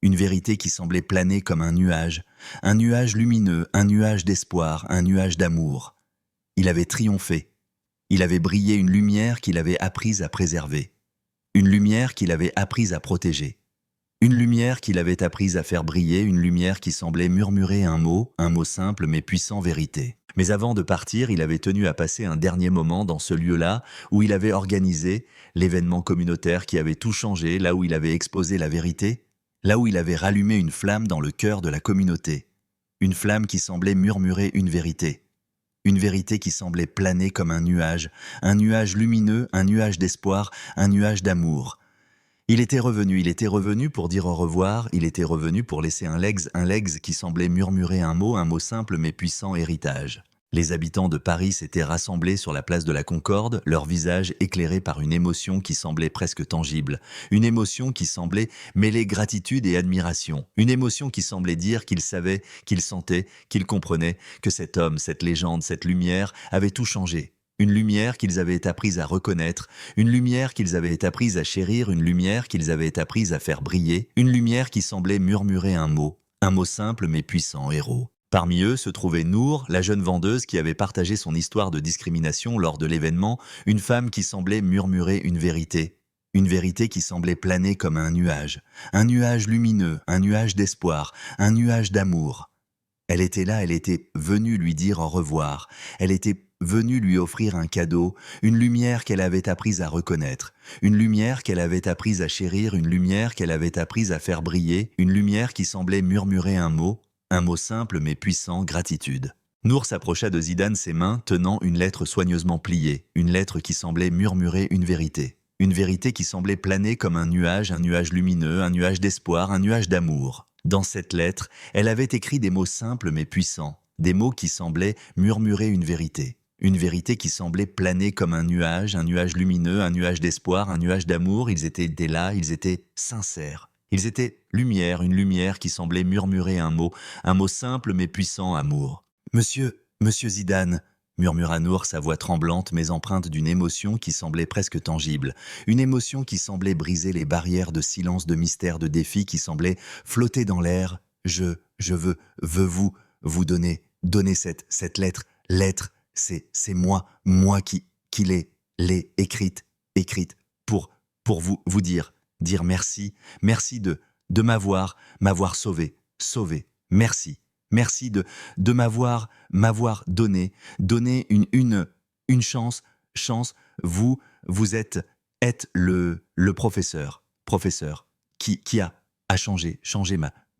[SPEAKER 1] Une vérité qui semblait planer comme un nuage lumineux, un nuage d'espoir, un nuage d'amour. Il avait triomphé. Il avait brillé, une lumière qu'il avait apprise à préserver. Une lumière qu'il avait apprise à protéger. Une lumière qu'il avait apprise à faire briller, une lumière qui semblait murmurer un mot simple mais puissant, vérité. Mais avant de partir, il avait tenu à passer un dernier moment dans ce lieu-là où il avait organisé l'événement communautaire qui avait tout changé, là où il avait exposé la vérité, là où il avait rallumé une flamme dans le cœur de la communauté. Une flamme qui semblait murmurer une vérité qui semblait planer comme un nuage lumineux, un nuage d'espoir, un nuage d'amour. Il était revenu pour dire au revoir, il était revenu pour laisser un legs qui semblait murmurer un mot simple mais puissant, héritage. Les habitants de Paris s'étaient rassemblés sur la place de la Concorde, leur visage éclairé par une émotion qui semblait presque tangible, une émotion qui semblait mêler gratitude et admiration, une émotion qui semblait dire qu'ils savaient, qu'ils sentaient, qu'ils comprenaient que cet homme, cette légende, cette lumière avait tout changé. Une lumière qu'ils avaient apprise à reconnaître, une lumière qu'ils avaient apprise à chérir, une lumière qu'ils avaient apprise à faire briller, une lumière qui semblait murmurer un mot simple mais puissant, héros. Parmi eux se trouvait Nour, la jeune vendeuse qui avait partagé son histoire de discrimination lors de l'événement, une femme qui semblait murmurer une vérité qui semblait planer comme un nuage lumineux, un nuage d'espoir, un nuage d'amour. Elle était là, elle était venue lui dire au revoir, elle était venue lui offrir un cadeau, une lumière qu'elle avait apprise à reconnaître, une lumière qu'elle avait apprise à chérir, une lumière qu'elle avait apprise à faire briller, une lumière qui semblait murmurer un mot simple mais puissant, gratitude. Nour s'approcha de Zidane, ses mains tenant une lettre soigneusement pliée, une lettre qui semblait murmurer une vérité qui semblait planer comme un nuage lumineux, un nuage d'espoir, un nuage d'amour. Dans cette lettre, elle avait écrit des mots simples mais puissants, des mots qui semblaient murmurer une vérité qui semblait planer comme un nuage lumineux, un nuage d'espoir, un nuage d'amour. Ils étaient là, ils étaient sincères. Ils étaient lumière, une lumière qui semblait murmurer un mot simple mais puissant, amour. Monsieur Zidane, murmura Nour, sa voix tremblante mais empreinte d'une émotion qui semblait presque tangible, une émotion qui semblait briser les barrières de silence, de mystère, de défi, qui semblait flotter dans l'air. Je veux vous donner cette lettre, c'est moi qui l'ai écrite pour vous dire merci de m'avoir sauvé, merci de m'avoir donné une chance, vous êtes le professeur qui a changé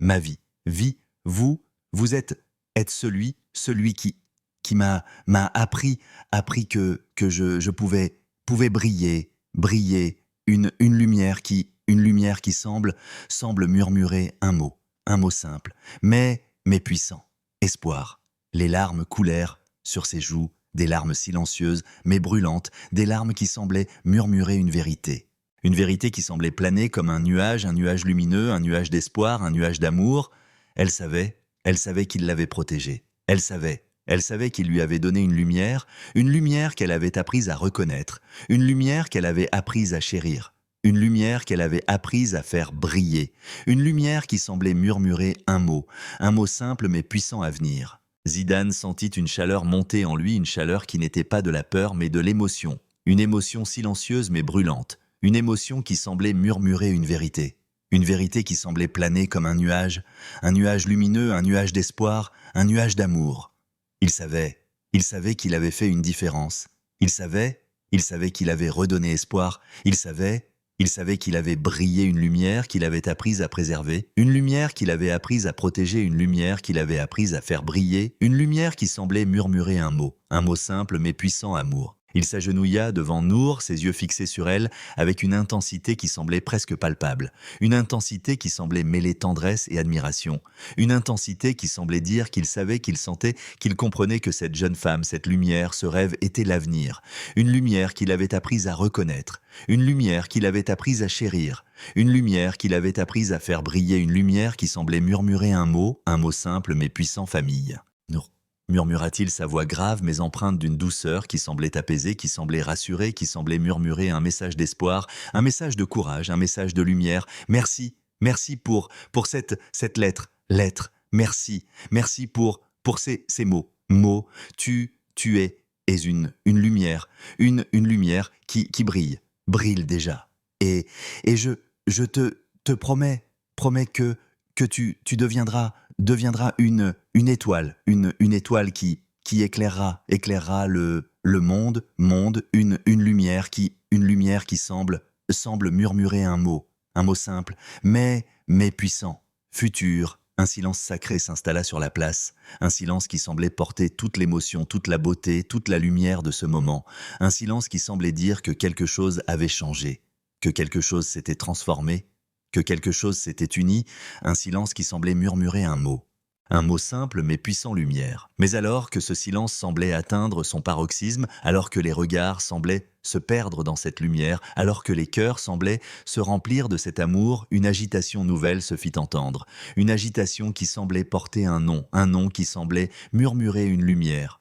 [SPEAKER 1] ma vie, vous êtes celui qui m'a appris que je pouvais briller, une lumière qui semble murmurer un mot simple, mais puissant, espoir. Les larmes coulèrent sur ses joues, des larmes silencieuses mais brûlantes, des larmes qui semblaient murmurer une vérité qui semblait planer comme un nuage lumineux, un nuage d'espoir, un nuage d'amour. Elle savait qu'il l'avait protégée. Elle savait qu'il lui avait donné une lumière qu'elle avait apprise à reconnaître, une lumière qu'elle avait apprise à chérir, une lumière qu'elle avait apprise à faire briller, une lumière qui semblait murmurer un mot simple mais puissant à venir. Zidane sentit une chaleur monter en lui, une chaleur qui n'était pas de la peur mais de l'émotion, une émotion silencieuse mais brûlante, une émotion qui semblait murmurer une vérité une vérité qui semblait planer comme un nuage lumineux, un nuage d'espoir, un nuage d'amour. Il savait qu'il avait fait une différence. Il savait qu'il avait redonné espoir. Il savait qu'il avait brillé une lumière qu'il avait apprise à préserver, une lumière qu'il avait apprise à protéger, une lumière qu'il avait apprise à faire briller, une lumière qui semblait murmurer un mot simple mais puissant, amour. Il s'agenouilla devant Nour, ses yeux fixés sur elle, avec une intensité qui semblait presque palpable, une intensité qui semblait mêler tendresse et admiration, une intensité qui semblait dire qu'il savait, qu'il sentait, qu'il comprenait que cette jeune femme, cette lumière, ce rêve était l'avenir, une lumière qu'il avait apprise à reconnaître, une lumière qu'il avait apprise à chérir, une lumière qu'il avait apprise à faire briller, une lumière qui semblait murmurer un mot simple mais puissant, famille. Nour, murmura-t-il, sa voix grave mais empreinte d'une douceur qui semblait apaiser, qui semblait rassurer, qui semblait murmurer un message d'espoir, un message de courage, un message de lumière. Merci pour cette lettre, merci pour ces mots, tu es une lumière, une lumière qui brille déjà. Et je te promets que tu deviendras une étoile, une étoile qui éclairera le monde, une lumière qui semble murmurer un mot simple, mais puissant, futur. Un silence sacré s'installa sur la place, un silence qui semblait porter toute l'émotion, toute la beauté, toute la lumière de ce moment, un silence qui semblait dire que quelque chose avait changé, que quelque chose s'était transformé, que quelque chose s'était uni, un silence qui semblait murmurer un mot simple mais puissant, lumière. Mais alors que ce silence semblait atteindre son paroxysme, alors que les regards semblaient se perdre dans cette lumière, alors que les cœurs semblaient se remplir de cet amour, une agitation nouvelle se fit entendre, une agitation qui semblait porter un nom qui semblait murmurer une lumière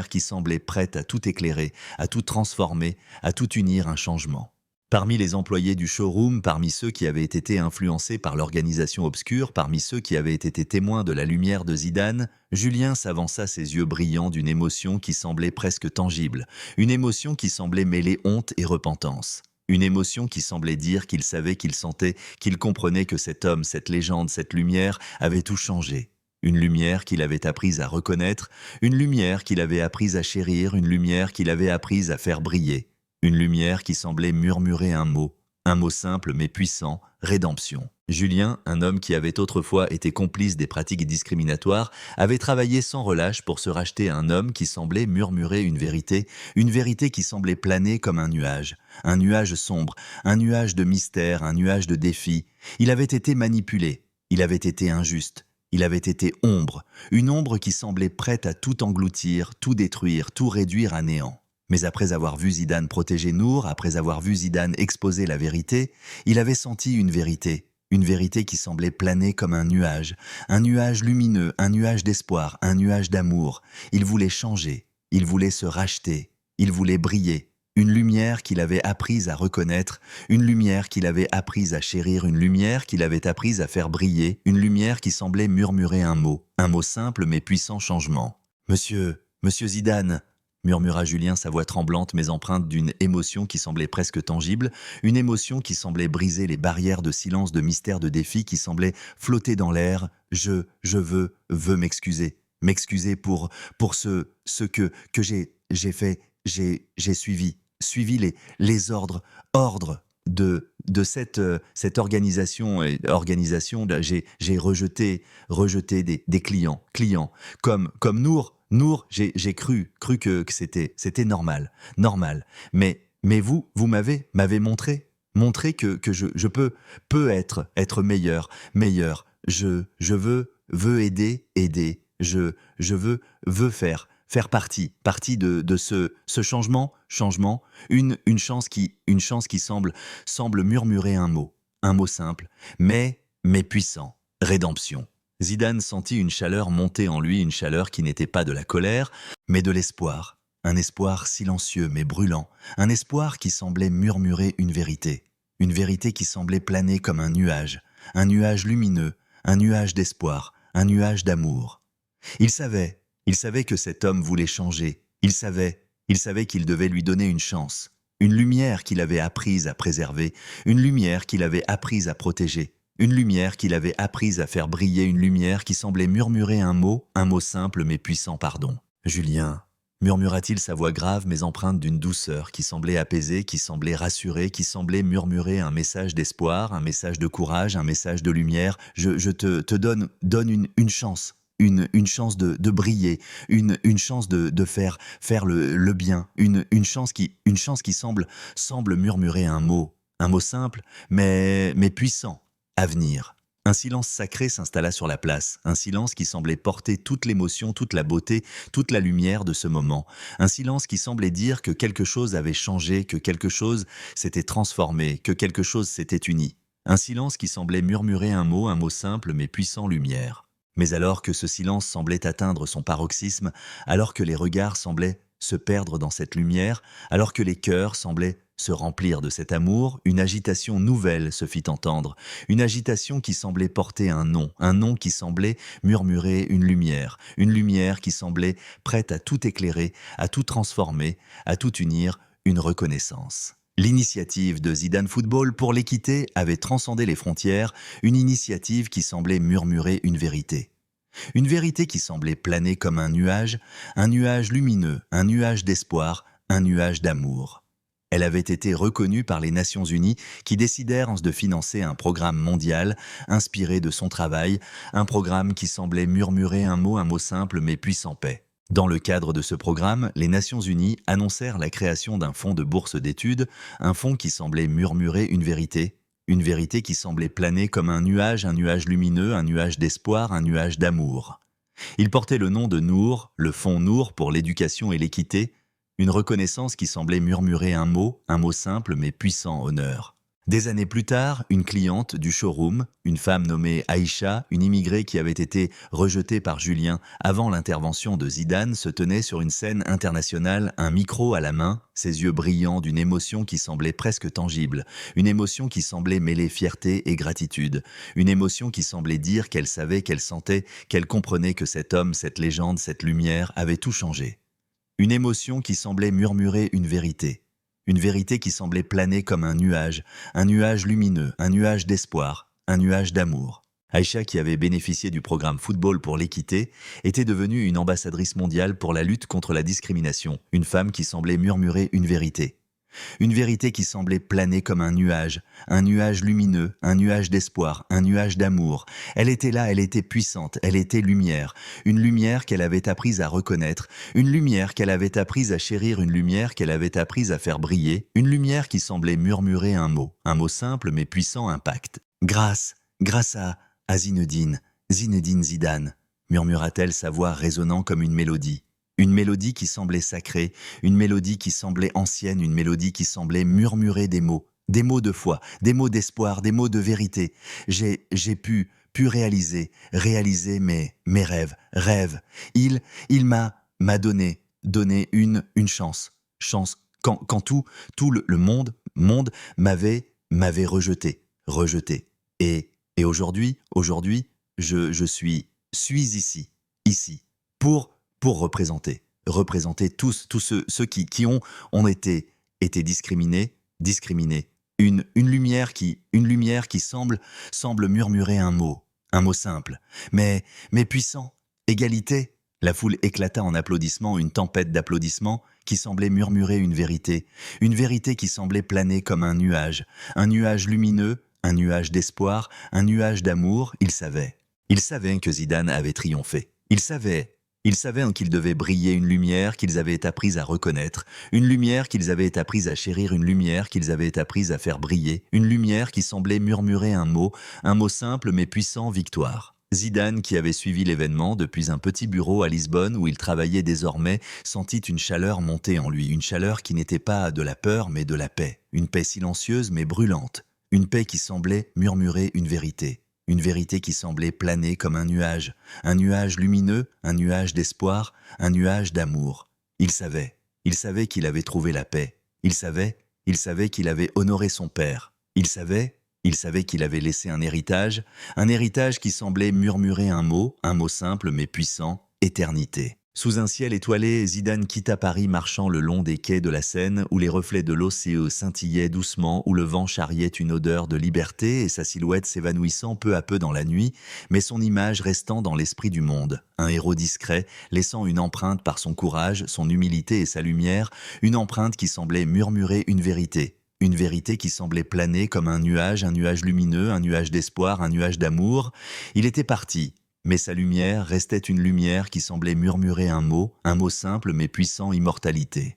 [SPEAKER 1] qui semblait prête à tout éclairer, à tout transformer, à tout unir, un changement. Parmi les employés du showroom, parmi ceux qui avaient été influencés par l'organisation obscure, parmi ceux qui avaient été témoins de la lumière de Zidane, Julien s'avança, ses yeux brillants d'une émotion qui semblait presque tangible, une émotion qui semblait mêler honte et repentance, une émotion qui semblait dire qu'il savait, qu'il sentait, qu'il comprenait que cet homme, cette légende, cette lumière avait tout changé. Une lumière qu'il avait apprise à reconnaître, une lumière qu'il avait apprise à chérir, une lumière qu'il avait apprise à faire briller. Une lumière qui semblait murmurer un mot simple mais puissant, rédemption. Julien, un homme qui avait autrefois été complice des pratiques discriminatoires, avait travaillé sans relâche pour se racheter un homme qui semblait murmurer une vérité qui semblait planer comme un nuage sombre, un nuage de mystère, un nuage de défi. Il avait été manipulé, il avait été injuste, il avait été ombre, une ombre qui semblait prête à tout engloutir, tout détruire, tout réduire à néant. Mais après avoir vu Zidane protéger Nour, après avoir vu Zidane exposer la vérité, il avait senti une vérité qui semblait planer comme un nuage lumineux, un nuage d'espoir, un nuage d'amour. Il voulait changer, il voulait se racheter, il voulait briller. Une lumière qu'il avait apprise à reconnaître, une lumière qu'il avait apprise à chérir, une lumière qu'il avait apprise à faire briller, une lumière qui semblait murmurer un mot simple mais puissant, changement. Monsieur Zidane, murmura Julien, sa voix tremblante mais empreinte d'une émotion qui semblait presque tangible, une émotion qui semblait briser les barrières de silence, de mystère, de défi, qui semblait flotter dans l'air. Je veux m'excuser pour ce que j'ai fait, j'ai suivi les ordres de cette organisation, j'ai rejeté des clients comme Nour, j'ai cru que c'était normal. Mais vous m'avez montré que je peux être meilleur. Je veux aider. Je veux faire partie de ce changement, une chance qui semble murmurer un mot simple, mais puissant, rédemption. Zidane sentit une chaleur monter en lui, une chaleur qui n'était pas de la colère, mais de l'espoir. Un espoir silencieux mais brûlant, un espoir qui semblait murmurer une vérité qui semblait planer comme un nuage lumineux, un nuage d'espoir, un nuage d'amour. Il savait que cet homme voulait changer, il savait qu'il devait lui donner une chance une lumière qu'il avait apprise à préserver, une lumière qu'il avait apprise à protéger, une lumière qu'il avait apprise à faire briller, une lumière qui semblait murmurer un mot simple mais puissant, pardon. Julien, murmura-t-il, sa voix grave mais empreinte d'une douceur qui semblait apaiser, qui semblait rassurer, qui semblait murmurer un message d'espoir, un message de courage, un message de lumière. Je te donne une chance. Une chance de briller, une chance de faire le bien, une chance qui semble murmurer un mot simple, mais puissant, à venir. Un silence sacré s'installa sur la place, un silence qui semblait porter toute l'émotion, toute la beauté, toute la lumière de ce moment, un silence qui semblait dire que quelque chose avait changé, que quelque chose s'était transformé, que quelque chose s'était uni. Un silence qui semblait murmurer un mot simple mais puissant, lumière. Mais alors que ce silence semblait atteindre son paroxysme, alors que les regards semblaient se perdre dans cette lumière, alors que les cœurs semblaient se remplir de cet amour, une agitation nouvelle se fit entendre, une agitation qui semblait porter un nom qui semblait murmurer une lumière qui semblait prête à tout éclairer, à tout transformer, à tout unir, une reconnaissance. L'initiative de Zidane Football pour l'équité avait transcendé les frontières, une initiative qui semblait murmurer une vérité. Une vérité qui semblait planer comme un nuage lumineux, un nuage d'espoir, un nuage d'amour. Elle avait été reconnue par les Nations Unies qui décidèrent de financer un programme mondial inspiré de son travail, un programme qui semblait murmurer un mot simple mais puissant, paix. Dans le cadre de ce programme, les Nations Unies annoncèrent la création d'un fonds de bourse d'études, un fonds qui semblait murmurer une vérité qui semblait planer comme un nuage lumineux, un nuage d'espoir, un nuage d'amour. Il portait le nom de Nour, le fonds Nour pour l'éducation et l'équité, une reconnaissance qui semblait murmurer un mot simple mais puissant, honneur. Des années plus tard, une cliente du showroom, une femme nommée Aïcha, une immigrée qui avait été rejetée par Julien avant l'intervention de Zidane, se tenait sur une scène internationale, un micro à la main, ses yeux brillants d'une émotion qui semblait presque tangible, une émotion qui semblait mêler fierté et gratitude, une émotion qui semblait dire qu'elle savait, qu'elle sentait, qu'elle comprenait que cet homme, cette légende, cette lumière avait tout changé. Une émotion qui semblait murmurer une vérité qui semblait planer comme un nuage lumineux, un nuage d'espoir, un nuage d'amour. Aïcha, qui avait bénéficié du programme Football pour l'équité, était devenue une ambassadrice mondiale pour la lutte contre la discrimination, une femme qui semblait murmurer une vérité qui semblait planer comme un nuage lumineux, un nuage d'espoir, un nuage d'amour. Elle était là, elle était puissante, elle était lumière, une lumière qu'elle avait apprise à reconnaître, une lumière qu'elle avait apprise à chérir, une lumière qu'elle avait apprise à faire briller, une lumière qui semblait murmurer un mot simple mais puissant, impact. Grâce à Zinedine Zidane, murmura-t-elle, sa voix résonnant comme une mélodie. Une mélodie qui semblait sacrée, une mélodie qui semblait ancienne, une mélodie qui semblait murmurer des mots de foi, des mots d'espoir, des mots de vérité. J'ai pu réaliser mes rêves. Il m'a donné une chance quand tout le monde m'avait rejeté. Et aujourd'hui, je suis ici, pour représenter tous ceux qui ont été discriminés. Une lumière qui semble murmurer un mot simple, mais puissant. Égalité. La foule éclata en applaudissements, une tempête d'applaudissements qui semblait murmurer une vérité qui semblait planer comme un nuage lumineux, un nuage d'espoir, un nuage d'amour. Il savait que Zidane avait triomphé. Il savait en qu'ils devaient briller, une lumière qu'ils avaient apprise à reconnaître, une lumière qu'ils avaient apprise à chérir, une lumière qu'ils avaient apprise à faire briller, une lumière qui semblait murmurer un mot simple mais puissant, victoire. Zidane, qui avait suivi l'événement depuis un petit bureau à Lisbonne où il travaillait désormais, sentit une chaleur monter en lui, une chaleur qui n'était pas de la peur mais de la paix, une paix silencieuse mais brûlante, une paix qui semblait murmurer une vérité qui semblait planer comme un nuage lumineux, un nuage d'espoir, un nuage d'amour. Il savait qu'il avait trouvé la paix, il savait qu'il avait honoré son père, il savait qu'il avait laissé un héritage qui semblait murmurer un mot simple mais puissant, éternité. Sous un ciel étoilé, Zidane quitta Paris marchant le long des quais de la Seine où les reflets de l'océan scintillaient doucement, où le vent charriait une odeur de liberté et sa silhouette s'évanouissant peu à peu dans la nuit, mais son image restant dans l'esprit du monde. Un héros discret, laissant une empreinte par son courage, son humilité et sa lumière, une empreinte qui semblait murmurer une vérité. Une vérité qui semblait planer comme un nuage lumineux, un nuage d'espoir, un nuage d'amour. Il était parti, mais sa lumière restait une lumière qui semblait murmurer un mot simple mais puissant, immortalité.